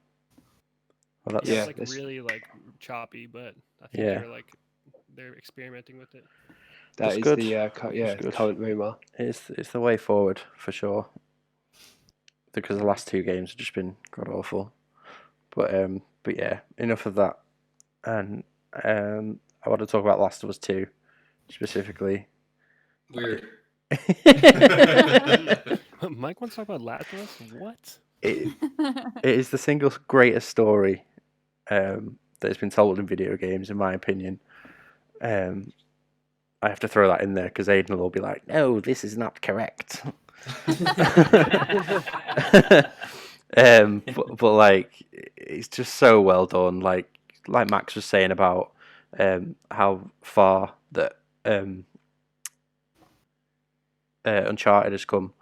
that's... Yeah, it's like really like choppy, but I think they're experimenting with it. That is good. The current rumor. It's the way forward for sure, because the last two games have just been god awful. But yeah, enough of that. And I want to talk about Last of Us 2 specifically. Weird. Mike wants to talk about Last of Us? What? It is the single greatest story that has been told in video games, in my opinion. I have to throw that in there because Aiden will be like, "No, this is not correct." But like, it's just so well done. Like Max was saying about how far that Uncharted has come,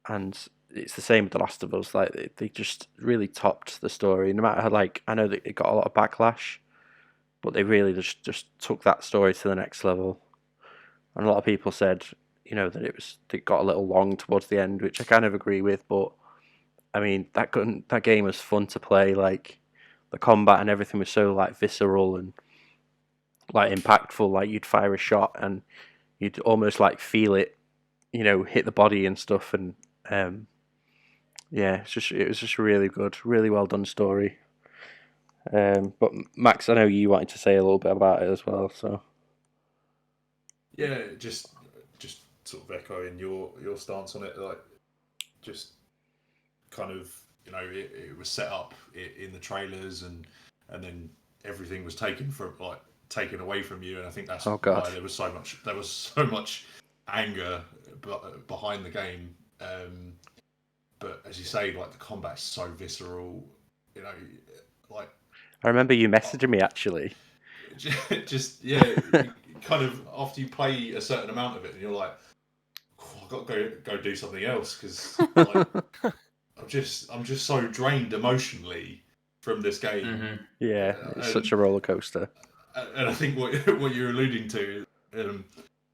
and it's the same with The Last of Us. Like they just really topped the story. No matter how, like, I know that it got a lot of backlash, but they really just took that story to the next level. And a lot of people said, that it got a little long towards the end, which I kind of agree with. But I mean, that game was fun to play. Like the combat and everything was so like visceral and like impactful. Like you'd fire a shot and you'd almost like feel it, hit the body and stuff. And yeah, it was just really good, really well done story. But Max, I know you wanted to say a little bit about it as well. So Yeah, just sort of echoing your stance on it, like just kind of it was set up in the trailers and then everything was taken away from you, and I think that's Oh, God. why there was so much anger behind the game. But as you say, like the combat's so visceral, like I remember you messaging me actually. just yeah, kind of after you play a certain amount of it, and you're like, oh, I've got to go do something else because like, I'm just so drained emotionally from this game. Mm-hmm. Yeah, it's such a roller coaster. And I think what you're alluding to,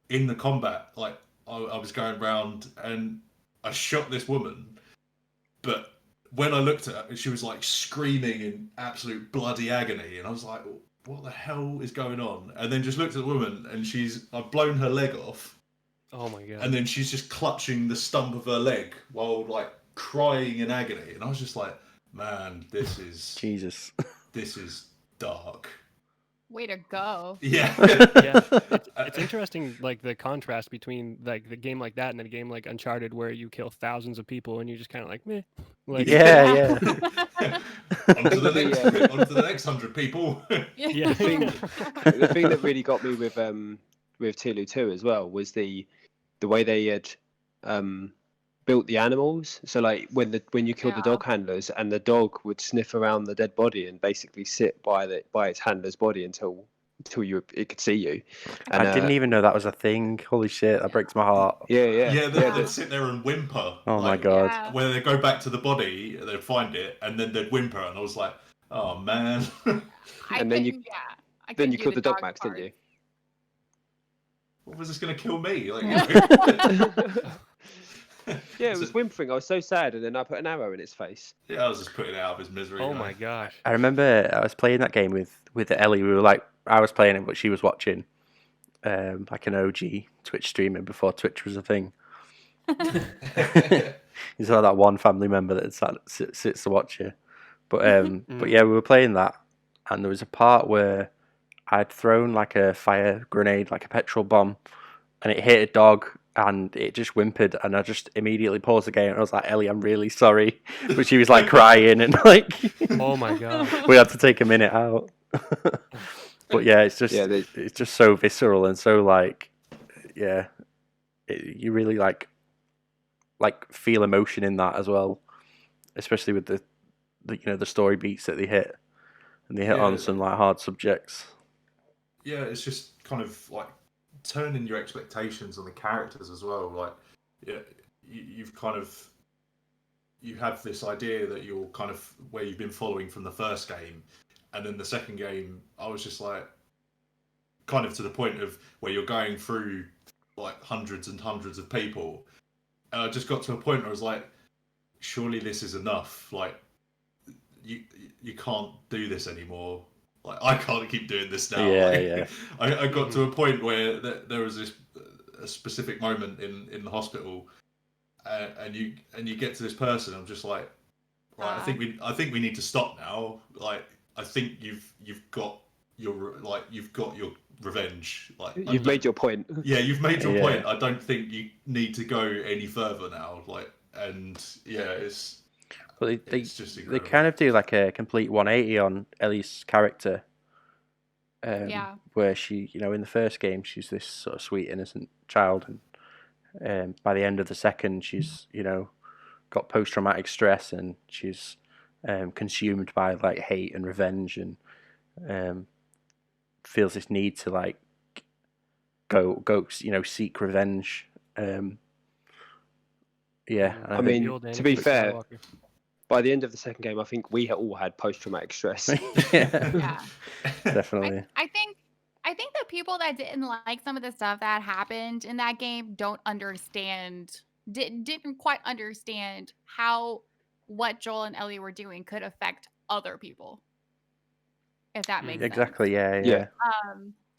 in the combat, like I was going around and I shot this woman, but when I looked at her, she was like screaming in absolute bloody agony, and I was like, what the hell is going on? And then just looked at the woman, and I've blown her leg off. Oh my god. And then she's just clutching the stump of her leg while like crying in agony, and I was just like, man, this is Jesus. This is dark. Way to go. Yeah. Yeah, it's interesting, like the contrast between like the game like that and a game like Uncharted, where you kill thousands of people and you just kind of like, meh. Like, Yeah. on to the next 100 people. Yeah. The thing that really got me with Tilu 2 as well was the way they had built the animals. So like when you killed the dog handlers, and the dog would sniff around the dead body and basically sit by its handler's body until it could see you. And, I didn't even know that was a thing. Holy shit, that breaks my heart. Yeah, they'd sit there and whimper. Oh my god. Yeah. When they go back to the body, they'd find it, and then they'd whimper, and I was like, oh man. And then you killed the dog, Max, didn't you? What was this going to kill me? Like, Yeah, it was whimpering. I was so sad, and then I put an arrow in its face. Yeah, I was just putting it out of his misery. Oh my gosh. I remember I was playing that game with Ellie. We were like, I was playing it, but she was watching. Like an OG Twitch streamer before Twitch was a thing. You saw that one family member that sits to watch you. But yeah, we were playing that, and there was a part where I'd thrown like a fire grenade, like a petrol bomb, and it hit a dog, and it just whimpered, and I just immediately paused the game, and I was like, Ellie, I'm really sorry. But she was like crying, and like, Oh my god. we had to take a minute out. But yeah, it's just so visceral and so like, yeah, you really like feel emotion in that as well, especially with the story beats that they hit, and they hit on some like hard subjects. Yeah, it's just kind of like turning your expectations on the characters as well. Like, yeah, you have this idea that you're kind of where you've been following from the first game, and then the second game, I was just like, kind of to the point of where you're going through like hundreds and hundreds of people, and I just got to a point where I was like, surely this is enough. Like, you can't do this anymore. Like, I can't keep doing this now. Yeah, like, yeah. I got to a point where there was a specific moment in the hospital, and you get to this person. I'm just like, right, I think we need to stop now. Like, I think you've got your revenge. Like, You've made your point. Yeah, you've made your Yeah. point. I don't think you need to go any further now. Like, and yeah, it's. But they It's just they incredible. kind of do like a complete 180 on Ellie's character. Yeah. Where she, in the first game, she's this sort of sweet, innocent child, and by the end of the second, she's, got post-traumatic stress, and she's consumed by like hate and revenge, and feels this need to like go seek revenge. Yeah, and I mean, Fueled to be Anakin fair, Skywalker. by the end of the second game, I think we all had post-traumatic stress. yeah, Yeah. definitely. I think the people that didn't like some of the stuff that happened in that game didn't quite understand how what Joel and Ellie were doing could affect other people. If that makes sense. Exactly. Yeah. Yeah.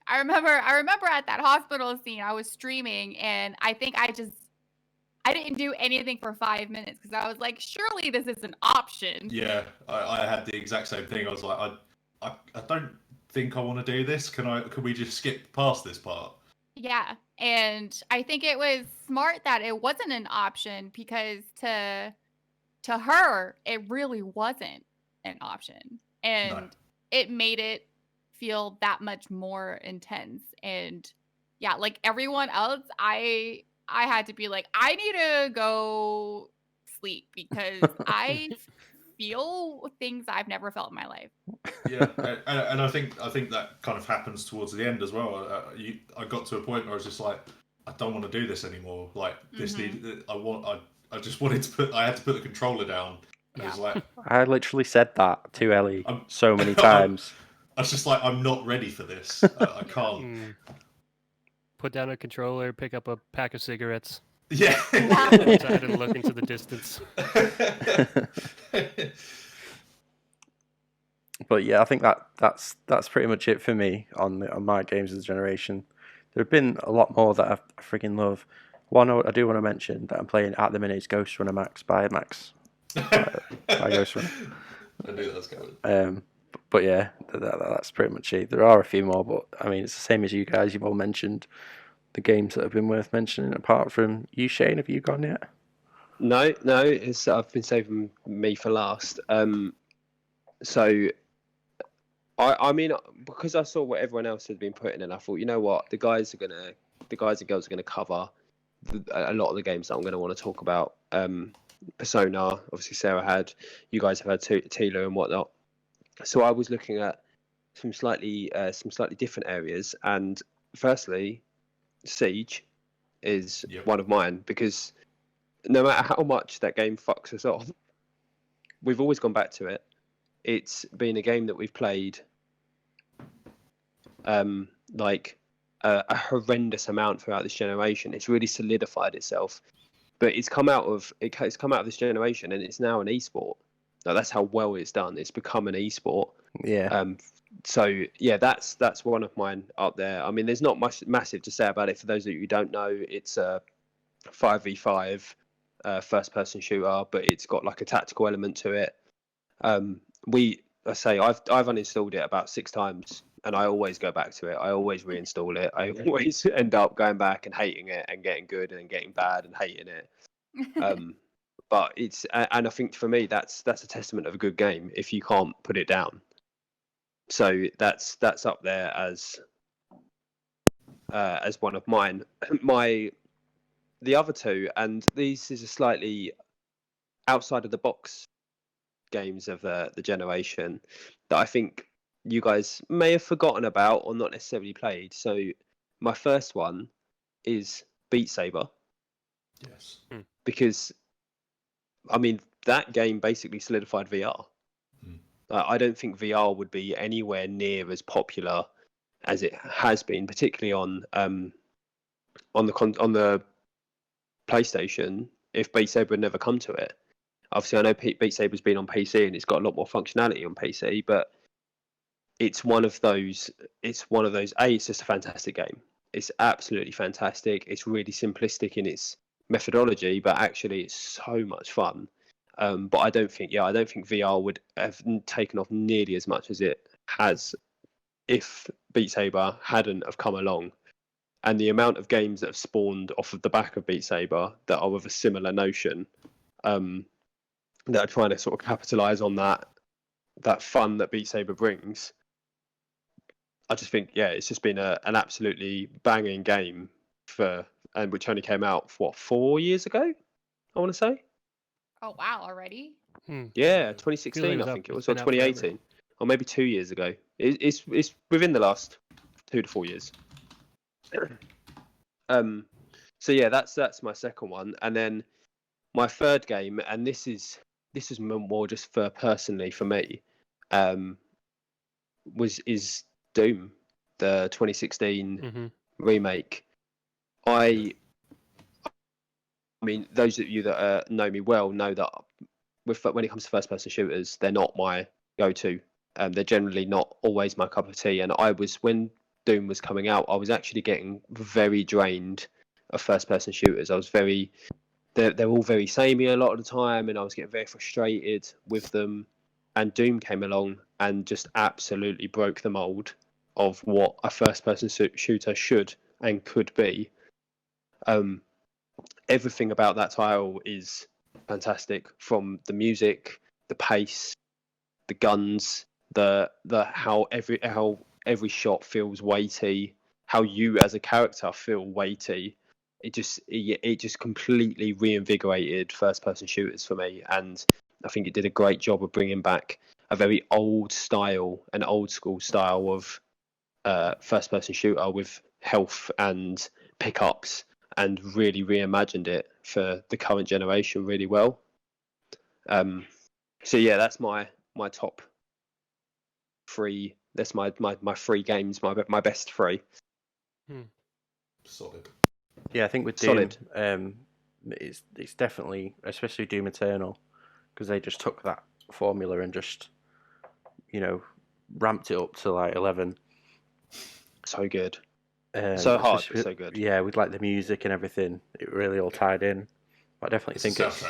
I remember at that hospital scene, I was streaming, and I think I didn't do anything for 5 minutes because I was like, surely this is an option. Yeah, I had the exact same thing. I was like, I don't think I want to do this. Can we just skip past this part? Yeah, and I think it was smart that it wasn't an option because to her, it really wasn't an option, and No. it made it feel that much more intense. And yeah, like everyone else, I had to be like, I need to go sleep because I feel things I've never felt in my life. Yeah, and I think that kind of happens towards the end as well. I got to a point where I was just like, I don't want to do this anymore. Like this, I just wanted to I had to put the controller down. And it was like, I literally said that to Ellie I'm- so many times. I was just like, I'm not ready for this. I can't. Put down a controller, pick up a pack of cigarettes, Yeah. outside and look into the distance. But yeah, I think that's pretty much it for me on my games of the generation. There have been a lot more that I freaking love. One I do want to mention that I'm playing at the minute is Ghost Runner Max by Max. By Ghost Runner. I knew that was coming. But yeah, that's pretty much it. There are a few more, but I mean, it's the same as you guys. You've all mentioned the games that have been worth mentioning. Apart from you, Shane, have you gone yet? No, I've been saving me for last. So I mean, because I saw what everyone else had been putting in, I thought, you know what, the guys and girls are gonna cover a lot of the games that I'm going to want to talk about. Persona, obviously Sarah had, you guys have had Tila and whatnot. So I was looking at some slightly different areas, and firstly, Siege is one of mine, because no matter how much that game fucks us off, we've always gone back to it. It's been a game that we've played like a horrendous amount throughout this generation. It's really solidified itself, but it's come out of this generation, and it's now an esport. Now, that's how well it's done. It's become an esport. Yeah. So yeah, that's one of mine up there. I mean, there's not much massive to say about it. For those of you who don't know, it's a 5v5 first-person shooter, but it's got like a tactical element to it. I've uninstalled it about 6 times, and I always go back to it. I always reinstall it. I always end up going back and hating it, and getting good, and then getting bad and hating it. But it's, and I think for me that's a testament of a good game if you can't put it down. So that's up there as one of mine. The other two, and these is a slightly outside of the box games of the generation that I think you guys may have forgotten about or not necessarily played. So my first one is Beat Saber. Yes. Because I mean, that game basically solidified VR. I don't think VR would be anywhere near as popular as it has been, particularly on the PlayStation, if Beat Saber had never come to it. Obviously, I know Beat Saber's been on PC and it's got a lot more functionality on PC, but it's one of those. It's just a fantastic game. It's absolutely fantastic. It's really simplistic in its methodology, but actually, it's so much fun. But I don't think VR would have taken off nearly as much as it has if Beat Saber hadn't have come along. And the amount of games that have spawned off of the back of Beat Saber that are of a similar notion, that are trying to sort of capitalize on that fun that Beat Saber brings. I just think, yeah, it's just been an absolutely banging game which only came out 4 years ago, I want to say. Oh wow, already? Yeah, 2016 like I think it was, it's or been out forever. 2018, or maybe 2 years ago. It's within the last 2 to 4 years. So yeah, that's my second one, and then my third game, and this is more just for personally for me, is Doom, the 2016 remake. I mean, those of you that know me well know that when it comes to first-person shooters, they're not my go-to. They're generally not always my cup of tea. And when Doom was coming out, I was actually getting very drained of first-person shooters. They're all very samey a lot of the time, and I was getting very frustrated with them. And Doom came along and just absolutely broke the mold of what a first-person shooter should and could be. Everything about that title is fantastic, from the music, the pace, the guns, the how every shot feels weighty, how you as a character feel weighty. It just completely reinvigorated first person shooters for me, and I think it did a great job of bringing back a very old school style of first person shooter with health and pickups, and really reimagined it for the current generation really well. So yeah, that's my top three. That's my three games, my best three. Solid. Yeah, I think with Doom, Solid. It's definitely, especially Doom Eternal, because they just took that formula and just, ramped it up to like 11. So good. So hard, but so good. Yeah, with like the music and everything, it really all tied in. But I definitely think it's.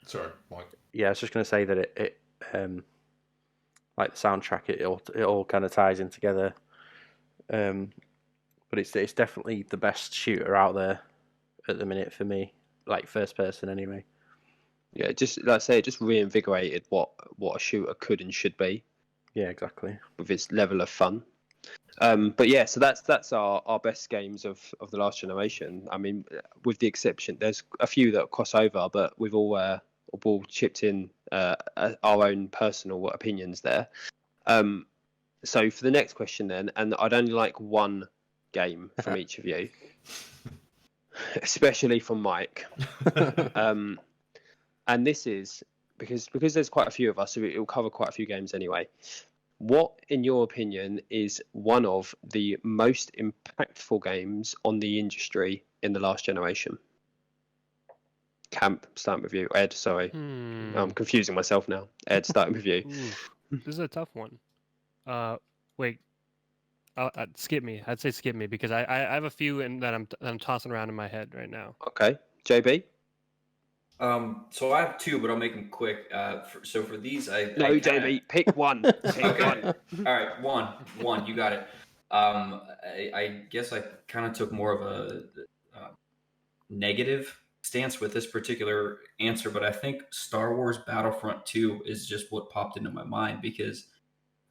Sorry, Mike. Yeah, I was just going to say that it like the soundtrack, it all kind of ties in together. But it's definitely the best shooter out there at the minute for me, like first person anyway. Yeah, just like I say, it just reinvigorated what a shooter could and should be. Yeah, exactly. With its level of fun. But yeah, so that's our best games of the last generation. I mean, with the exception, there's a few that cross over, but we've all chipped in our own personal opinions there. So for the next question then, and I'd only like one game from each of you, especially from Mike. And this is because there's quite a few of us, so it will cover quite a few games anyway. What, in your opinion, is one of the most impactful games on the industry in the last generation? Camp, starting with you. Ed, sorry. I'm confusing myself now. Ed, starting with you. This is a tough one. Wait. Skip me. I'd say skip me, because I have a few that I'm tossing around in my head right now. Okay. JB? So I have two, but I'll make them quick. So for these, JB, pick one. Okay. All right, one. You got it. I guess I kind of took more of a negative stance with this particular answer, but I think Star Wars Battlefront 2 is just what popped into my mind, because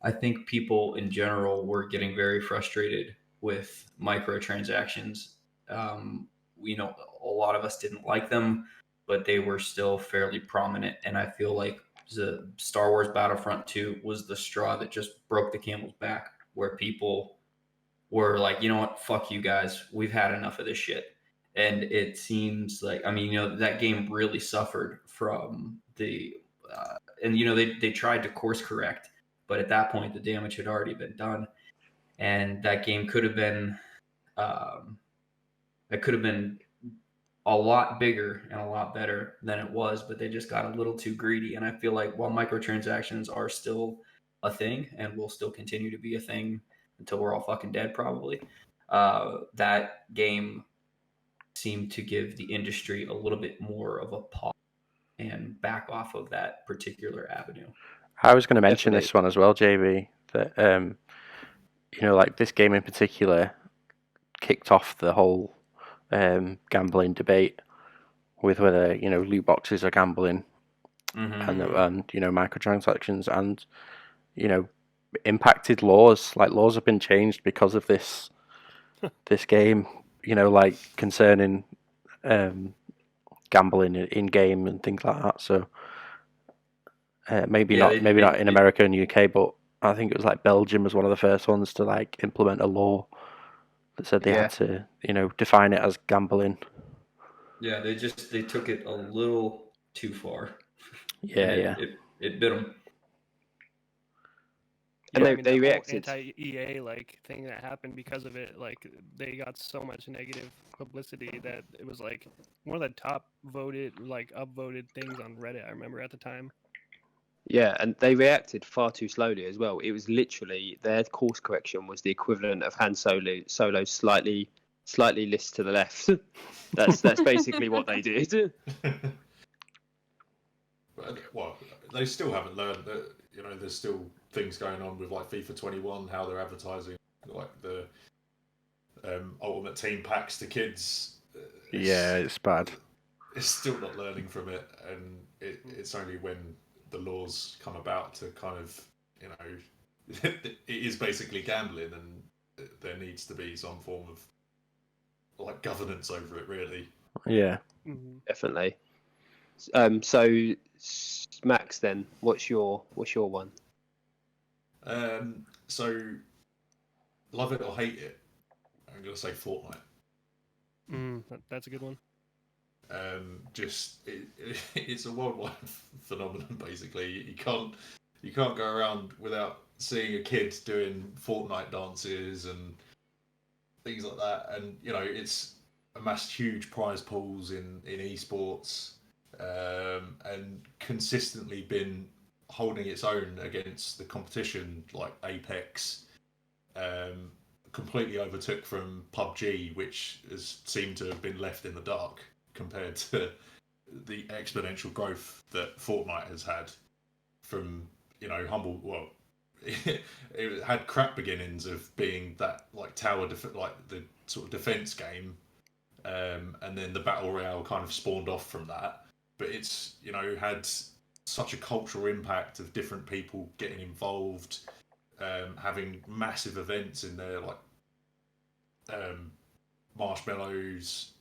I think people in general were getting very frustrated with microtransactions. A lot of us didn't like them, but they were still fairly prominent. And I feel like the Star Wars Battlefront 2 was the straw that just broke the camel's back, where people were like, you know what, fuck you guys. We've had enough of this shit. And it seems like, that game really suffered from the, they tried to course correct, but at that point, the damage had already been done. And that game could have been, a lot bigger and a lot better than it was, but they just got a little too greedy. And I feel like while microtransactions are still a thing and will still continue to be a thing until we're all fucking dead, probably, that game seemed to give the industry a little bit more of a pause and back off of that particular avenue. I was going to mention this one as well, JB, that, like this game in particular kicked off the whole gambling debate with whether loot boxes are gambling, and microtransactions, and impacted laws. Like laws have been changed because of this game. Like concerning gambling in game and things like that. So maybe not in America and UK, but I think it was like Belgium was one of the first ones to like implement a law that said they had to, define it as gambling. Yeah, they took it a little too far. Yeah, It bit them. And Yeah, I they- mean, they the whole reacted. anti-EA like thing that happened because of it, like they got so much negative publicity that it was like one of the top voted, like upvoted things on Reddit. I remember at the time. Yeah, and they reacted far too slowly as well. It was literally their course correction was the equivalent of Han Solo slightly list to the left. That's basically what they did. But, well, they still haven't learned that. You know, there's still things going on with like FIFA 21, how they're advertising like the Ultimate Team packs to kids. Yeah, it's bad. It's still not learning from it, and it's only when the laws come about to kind of, you know, it is basically gambling, and there needs to be some form of like governance over it, really. Yeah. Definitely. So Max, then what's your one? So love it or hate it, I'm gonna say Fortnite. That's a good one. It's a worldwide phenomenon. Basically, you can't go around without seeing a kid doing Fortnite dances and things like that. And you know, it's amassed huge prize pools in esports, and consistently been holding its own against the competition like Apex. Completely overtook from PUBG, which has seemed to have been left in the dark compared to the exponential growth that Fortnite has had from, you know, humble. Well, it had crap beginnings of being that like like the sort of defense game, and then the battle royale kind of spawned off from that. But it's, you know, had such a cultural impact of different people getting involved, having massive events in there like marshmallows,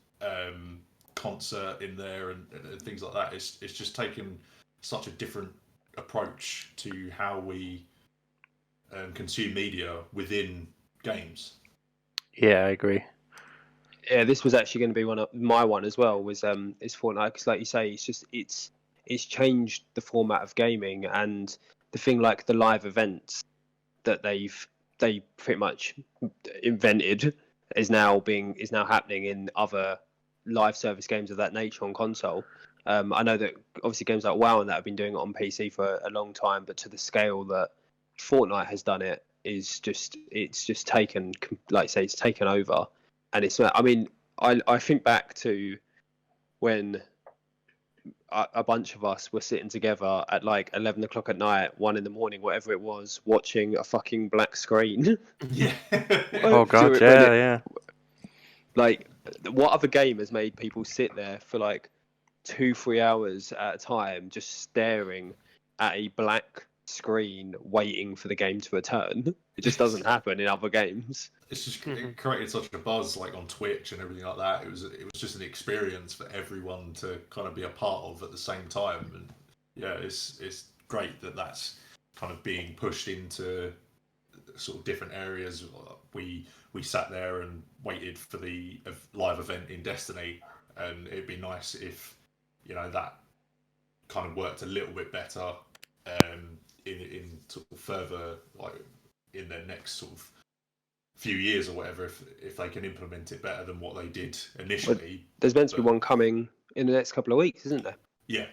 concert in there, and things like that. It's just taken such a different approach to how we consume media within games. Yeah, I agree. Yeah, this was actually going to be one of my one as well. Was is Fortnite, because like you say, it's changed the format of gaming, and the thing like the live events that they pretty much invented is now happening in other live service games of that nature on console. I know that obviously games like WoW and that have been doing it on PC for a long time, but to the scale that Fortnite has done it is just taken, like I say, it's taken over. And it's, I mean, I think back to when a bunch of us were sitting together at like 11 o'clock at night, 1 in the morning, whatever it was, watching a fucking black screen. Yeah. Oh god, yeah. Like, what other game has made people sit there for like 2-3 hours at a time just staring at a black screen waiting for the game to return? It just doesn't happen in other games. It's just it created such a buzz like on Twitch and everything like that. It was just an experience for everyone to kind of be a part of at the same time. And yeah, it's great that that's kind of being pushed into sort of different areas. We sat there and waited for the live event in Destiny, and it'd be nice if, you know, that kind of worked a little bit better in sort of further, like in their next sort of few years or whatever, if they can implement it better than what they did initially. There's meant to be one coming in the next couple of weeks, isn't there? Yeah.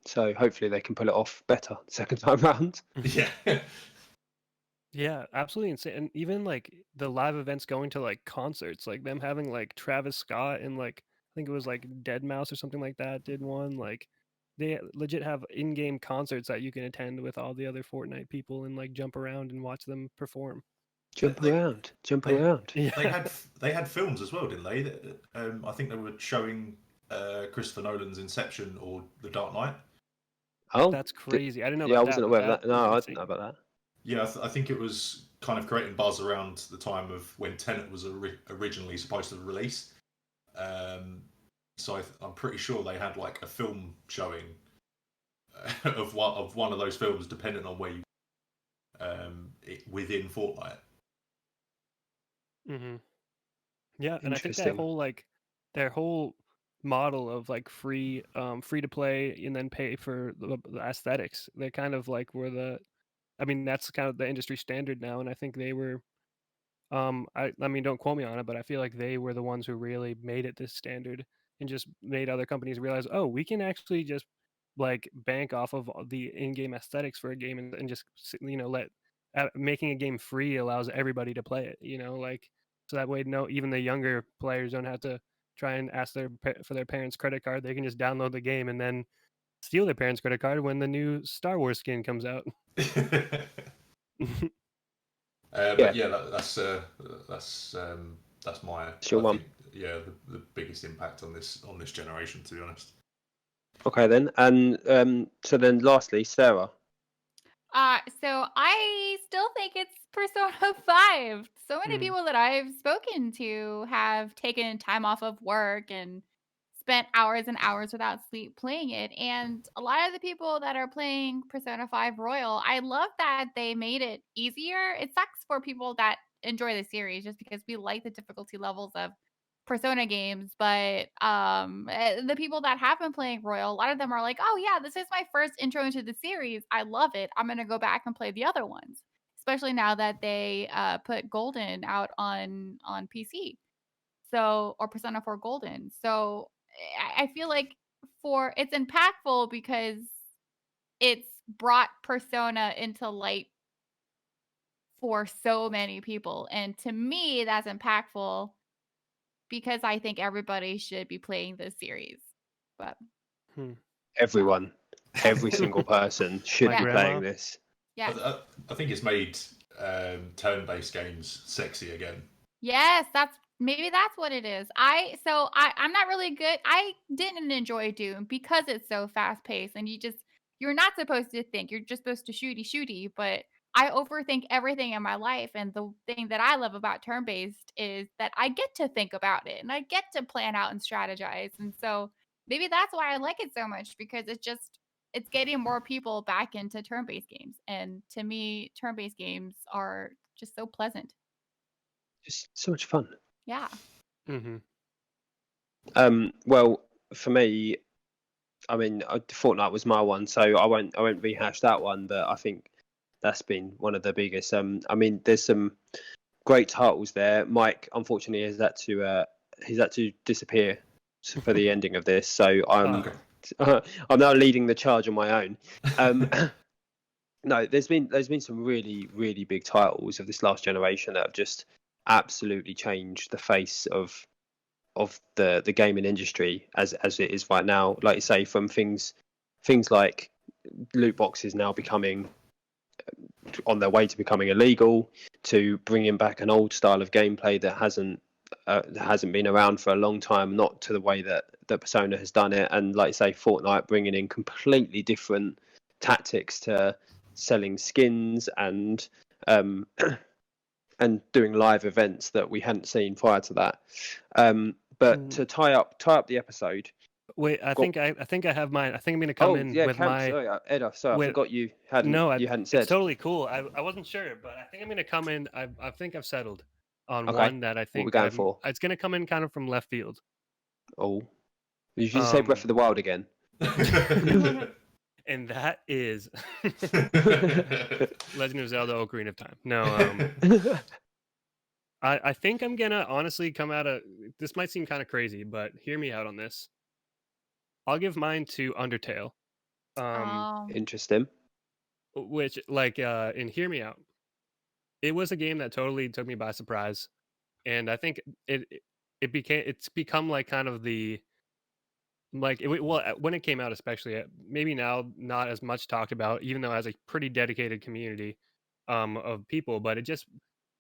So hopefully they can pull it off better the second time round. Yeah. Yeah, absolutely insane. And even like the live events going to like concerts, like them having like Travis Scott and like I think it was like Dead Mouse or something like that did one. Like they legit have in-game concerts that you can attend with all the other Fortnite people and like jump around and watch them perform. Jump around. Yeah. They had films as well, didn't they? I think they were showing Christopher Nolan's Inception or The Dark Knight. Oh, That's crazy. I didn't know yeah, about I wasn't that, aware but of that. that No, was I insane. didn't know about that. Yeah, I think it was kind of creating buzz around the time of when Tenet was originally supposed to release. So I'm pretty sure they had like a film showing of one of those films, depending on where you within Fortnite. Mm-hmm. Yeah, and I think that Interesting. whole like their whole model of like free to play and then pay for the aesthetics, they kind of like were the I mean, that's kind of the industry standard now, and I think they were. I mean, don't quote me on it, but I feel like they were the ones who really made it this standard and just made other companies realize, oh, we can actually just like bank off of the in-game aesthetics for a game and just let making a game free allows everybody to play it. Like so that way, no, even the younger players don't have to try and ask for their parents' credit card. They can just download the game and then steal their parents' credit card when the new Star Wars skin comes out. But yeah, that's my It's your I one. think, yeah, the biggest impact on this generation, to be honest. Okay then, and so then lastly, Sarah. So I still think it's Persona 5. So many people that I've spoken to have taken time off of work and spent hours and hours without sleep playing it. And a lot of the people that are playing Persona 5 Royal, I love that they made it easier. It sucks for people that enjoy the series just because we like the difficulty levels of Persona games, but the people that have been playing Royal, a lot of them are like, "Oh yeah, this is my first intro into the series. I love it. I'm gonna go back and play the other ones." Especially now that they put Golden out on PC, so or Persona 4 Golden. So I feel like for it's impactful because it's brought Persona into light for so many people, and to me, that's impactful because I think everybody should be playing this series. But Everyone, every single person should My be grandma? playing this. yeah. I think it's made turn-based games sexy again. Yes, that's what it is. I'm not really good. I didn't enjoy Doom because it's so fast paced and you're not supposed to think. You're just supposed to shooty, but I overthink everything in my life, and the thing that I love about turn based is that I get to think about it and I get to plan out and strategize. And so maybe that's why I like it so much because it's getting more people back into turn based games. And to me, turn based games are just so pleasant. Just so much fun. Yeah. Mm-hmm. Well, for me, I mean, Fortnite was my one, so I won't rehash that one. But I think that's been one of the biggest. I mean, there's some great titles there. Mike, unfortunately, he's had to disappear for the ending of this, so I'm I'm now leading the charge on my own. No, there's been some really really big titles of this last generation that have just absolutely changed the face of the gaming industry as it is right now. Like you say, from things like loot boxes now becoming on their way to becoming illegal, to bringing back an old style of gameplay that hasn't been around for a long time, not to the way that Persona has done it, and like you say, Fortnite bringing in completely different tactics to selling skins and and doing live events that we hadn't seen prior to that. But to tie up the episode. Wait, I think I have mine. I think I'm gonna come in with my. Sorry, Ed, I forgot you hadn't. No, you hadn't said. It's totally cool. I wasn't sure, but I think I'm gonna come in. I think I've settled on Okay, one that I what think we going for? it's gonna come in kind of from left field. Oh, you should say Breath of the Wild again. And that is Legend of Zelda: Ocarina of Time. No, I think I'm gonna honestly come out of this. Might seem kind of crazy, but hear me out on this. I'll give mine to Undertale. Interesting. Which and hear me out. It was a game that totally took me by surprise, and I think it's become like kind of the when it came out, especially maybe now not as much talked about, even though it has a pretty dedicated community of people, but it just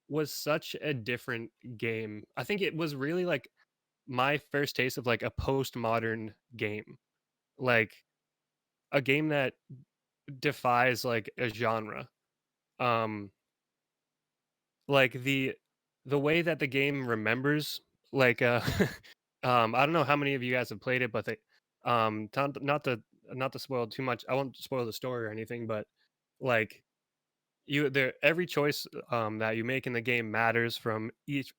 was such a different game. I think it was really like my first taste of like a postmodern game, like a game that defies like a genre. Um, like the way that the game remembers, like I don't know how many of you guys have played it, but they not to spoil too much. I won't spoil the story or anything, but like every choice that you make in the game matters from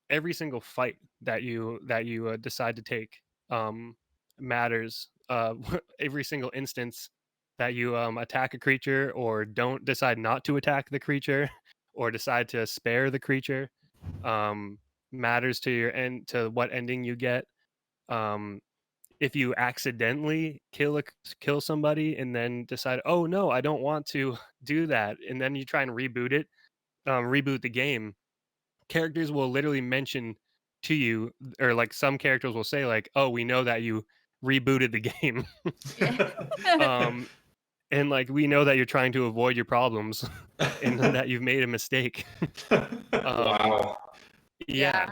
every single fight that you decide to take matters every single instance that you attack a creature or don't decide not to attack the creature or decide to spare the creature um, matters to your end to what ending you get. Um, if you accidentally kill somebody and then decide, oh no, I don't want to do that, and then you try and reboot the game, characters will literally mention to you, or like some characters will say like, oh, we know that you rebooted the game. Yeah. um and like we know that you're trying to avoid your problems and that you've made a mistake. Wow. Yeah, Yeah.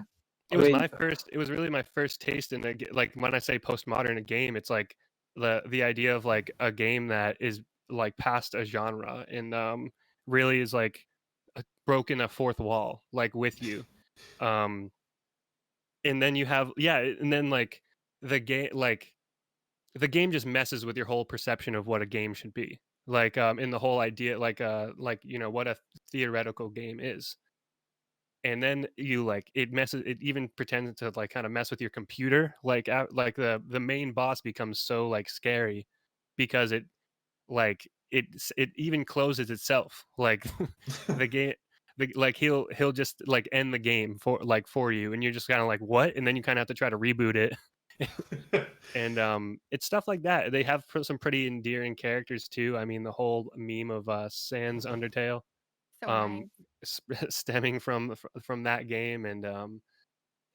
it I was mean, it was really my first taste in like when I say postmodern a game, it's like the idea of like a game that is like past a genre and really is like broken a fourth wall like with you. um and then you have and then like the game just messes with your whole perception of what a game should be, like in the whole idea like you know what a theoretical game is. And then you like it even pretends to like kind of mess with your computer, like like the main boss becomes so like scary because it even closes itself, like the game like he'll just like end the game for you, and you're just kind of like what, and then you kind of have to try to reboot it. And it's stuff like that. They have some pretty endearing characters too. I mean, the whole meme of Sans Undertale So um nice. stemming from that game.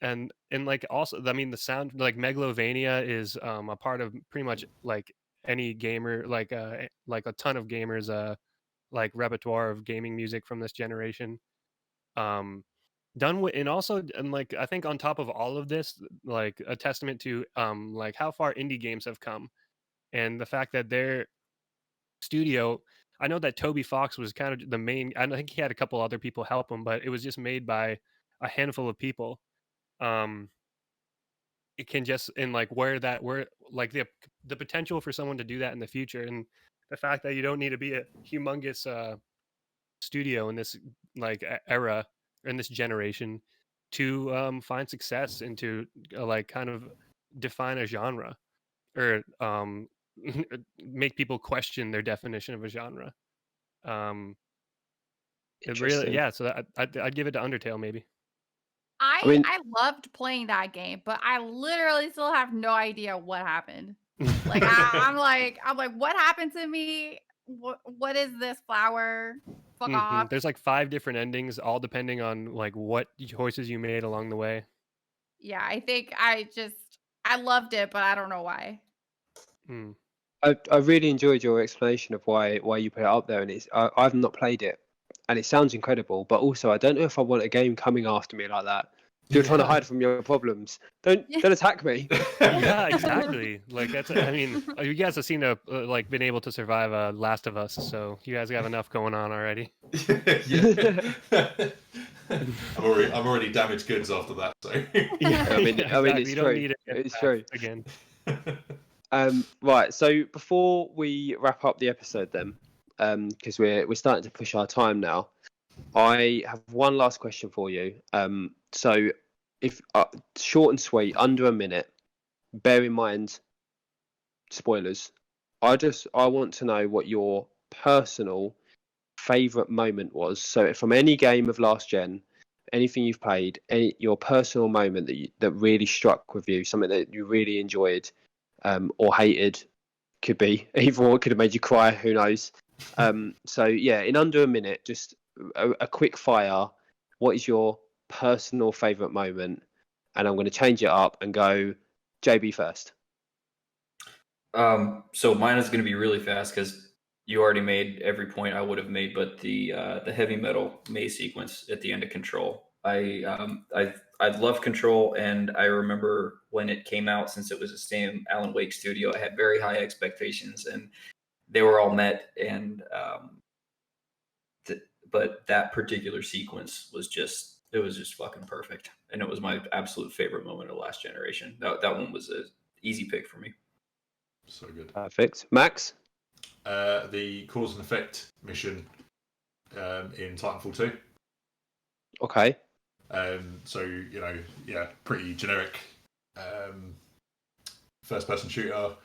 And like also I mean the sound, like Megalovania is a part of pretty much like any gamer, like a ton of gamers like repertoire of gaming music from this generation. um Done with, and also, and like I think on top of all of this, like a testament to like how far indie games have come, and the fact that their studio, I know that Toby Fox was kind of the main, I think he had a couple other people help him, but it was just made by a handful of people. um it can just, and like where like the potential for someone to do that in the future, and the fact that you don't need to be a humongous studio in this like era, in this generation, to find success and to like kind of define a genre, or make people question their definition of a genre. um it really, interesting. yeah, so I'd give it to Undertale maybe. I mean, I loved playing that game, but I literally still have no idea what happened. Like I'm like, what happened to me? What is this flower? Fuck off. There's like 5 different endings, all depending on like what choices you made along the way. Yeah, I think I loved it, but I don't know why. Mm. I really enjoyed your explanation of why you put it up there, and I've not played it, and it sounds incredible. But also, I don't know if I want a game coming after me like that. You're trying to hide from your problems. Don't attack me. Yeah, exactly. Like that's, I mean, you guys have seen like been able to survive Last of Us, so you guys have enough going on already. Yeah. I'm already damaged goods after that. So Yeah, I mean, exactly. it's You don't true. need it It's true. again. Right. So before we wrap up the episode, then, because we're starting to push our time now, I have one last question for you. So if short and sweet, under a minute. Bear in mind, spoilers. I want to know what your personal favorite moment was. So from any game of last gen, anything you've played, your personal moment that really struck with you, something that you really enjoyed, or hated, could be either, or it could have made you cry. Who knows? So yeah, in under a minute, just a quick fire. What is your personal favorite moment? And I'm going to change it up and go JB first. So mine is going to be really fast because you already made every point I would have made, but the heavy metal maze sequence at the end of Control. I love Control, and I remember when it came out, since it was the same Alan Wake studio, I had very high expectations, and they were all met. And but that particular sequence was just fucking perfect, and it was my absolute favorite moment of Last Generation. That one was an easy pick for me. So good. Perfect. Max? The cause and effect mission in Titanfall 2. Okay. So, pretty generic first-person shooter.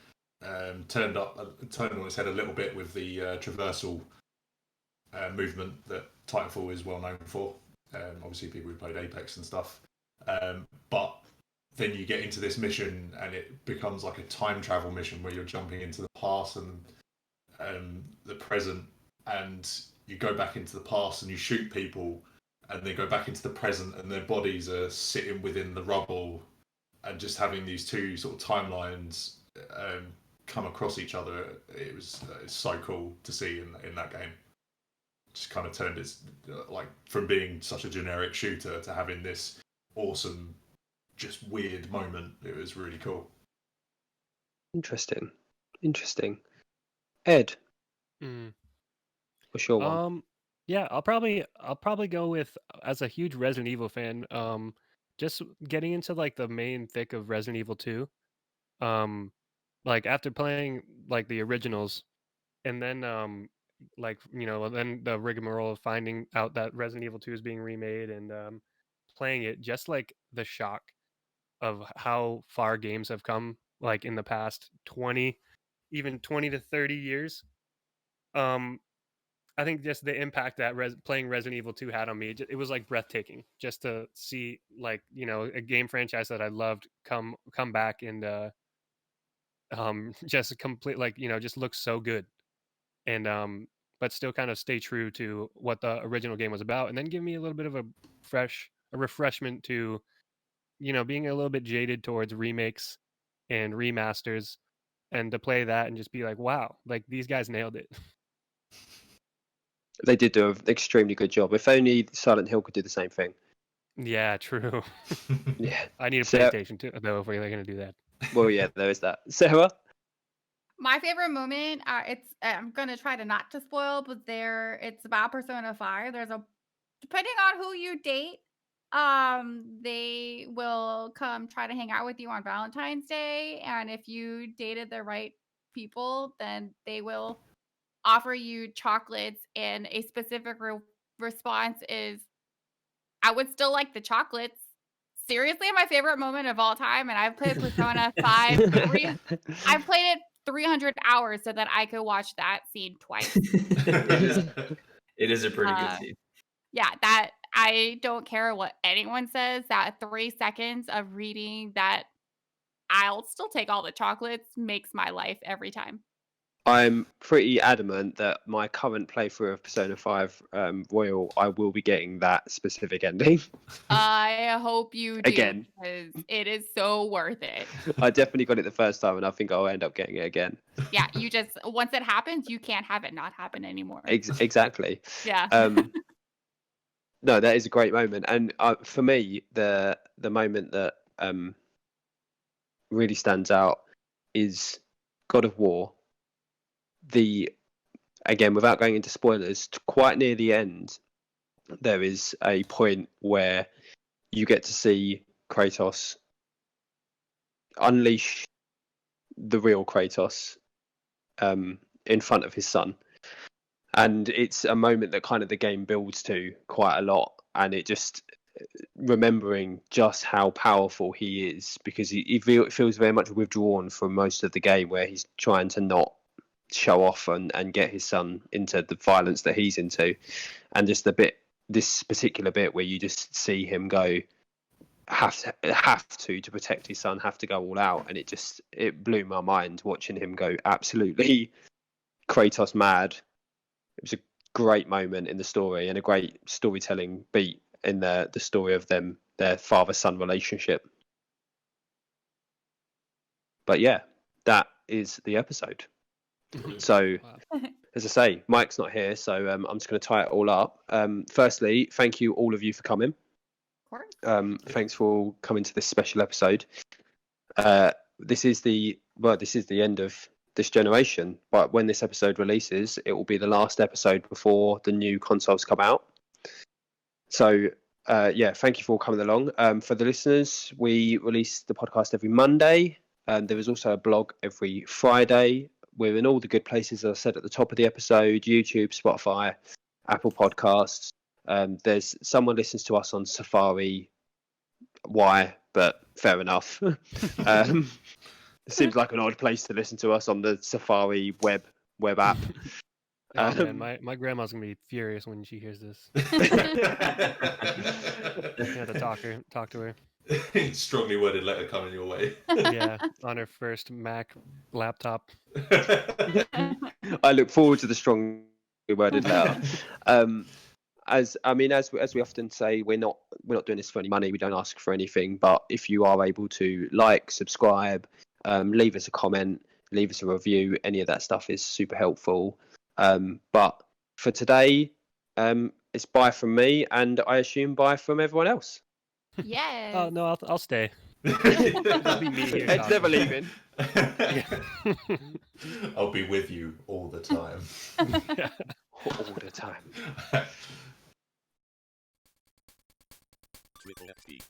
turned on its head a little bit with the traversal movement that Titanfall is well known for. Obviously, people who played Apex and stuff. But then you get into this mission, and it becomes like a time travel mission where you're jumping into the past and the present, and you go back into the past and you shoot people, and then go back into the present, and their bodies are sitting within the rubble, and just having these two sort of timelines come across each other. It's so cool to see in that game. Just kind of turned its like from being such a generic shooter to having this awesome, just weird moment. It was really cool. Interesting. Ed, Mm. what's your one? Yeah, I'll probably go with, as a huge Resident Evil fan, just getting into like the main thick of Resident Evil 2. Like after playing like the originals, and then like then the rigmarole of finding out that Resident Evil 2 is being remade, and playing it, just like the shock of how far games have come, like in the past 20 to 30 years. I think just the impact that playing Resident Evil 2 had on me, it was like breathtaking just to see, like, a game franchise that I loved come back, and just complete, like, just looks so good, and but still kind of stay true to what the original game was about, and then give me a little bit of a refreshment to, being a little bit jaded towards remakes and remasters, and to play that and just be like, wow, like these guys nailed it. They did do an extremely good job. If only Silent Hill could do the same thing. Yeah, true. Yeah. I need a Sarah- PlayStation too, though, if we're going to do that. Well, yeah, there is that. Sarah? My favorite moment, I'm gonna try to not to spoil, but it's about Persona 5. Depending on who you date, they will come try to hang out with you on Valentine's Day, and if you dated the right people, then they will offer you chocolates, and a specific response is, I would still like the chocolates. Seriously, my favorite moment of all time, and I've played Persona 5. I've played it 300 hours so that I could watch that scene twice. It is a pretty good scene. Yeah, that I don't care what anyone says. That 3 seconds of reading that I'll still take all the chocolates makes my life every time. I'm pretty adamant that my current playthrough of Persona 5 Royal, I will be getting that specific ending. I hope you do, Again. because it is so worth it. I definitely got it the first time, and I think I'll end up getting it again. Yeah, you just, once it happens, you can't have it not happen anymore. Exactly. Yeah. No, that is a great moment, and for me, the moment that really stands out is God of War. Again, without going into spoilers, quite near the end, there is a point where you get to see Kratos unleash the real Kratos in front of his son. And it's a moment that kind of the game builds to quite a lot. And it just, remembering just how powerful he is, because he feels very much withdrawn from most of the game, where he's trying to not show off and get his son into the violence that he's into. And just this particular bit where you just see him go, have to protect his son, have to go all out. And it blew my mind watching him go absolutely Kratos mad. It was a great moment in the story, and a great storytelling beat in the story of their father-son relationship. But yeah, that is the episode. So, as I say, Mike's not here, so I'm just going to tie it all up. Firstly, thank you all of you for coming. Of course. Thanks for all coming to this special episode. This is the end of this generation, but when this episode releases, it will be the last episode before the new consoles come out. So thank you for all coming along. For the listeners, we release the podcast every Monday, and there is also a blog every Friday. We're in all the good places, as I said at the top of the episode: YouTube, Spotify, Apple Podcasts. There's someone listens to us on Safari. Why? But fair enough. It seems like an odd place to listen to us on the Safari web app. Oh man, my grandma's gonna be furious when she hears this. You have to talk to her. Strongly worded letter coming your way. Yeah, on her first Mac laptop. I look forward to the strong worded letter. As we often say, we're not doing this for any money. We don't ask for anything. But if you are able to like, subscribe, leave us a comment, leave us a review, any of that stuff is super helpful. But for today, it's bye from me, and I assume bye from everyone else. Yes. Oh no, I'll stay. That'll be me here Ed's never talking. leaving. Yeah. I'll be with you all the time. Yeah. All the time. TripleXP.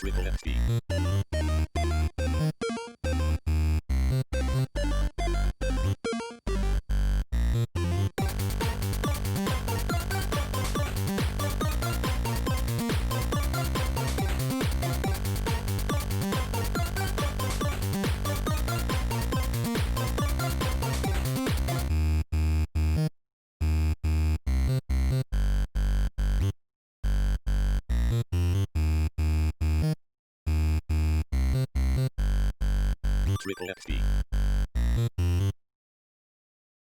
TripleXP. TripleXP.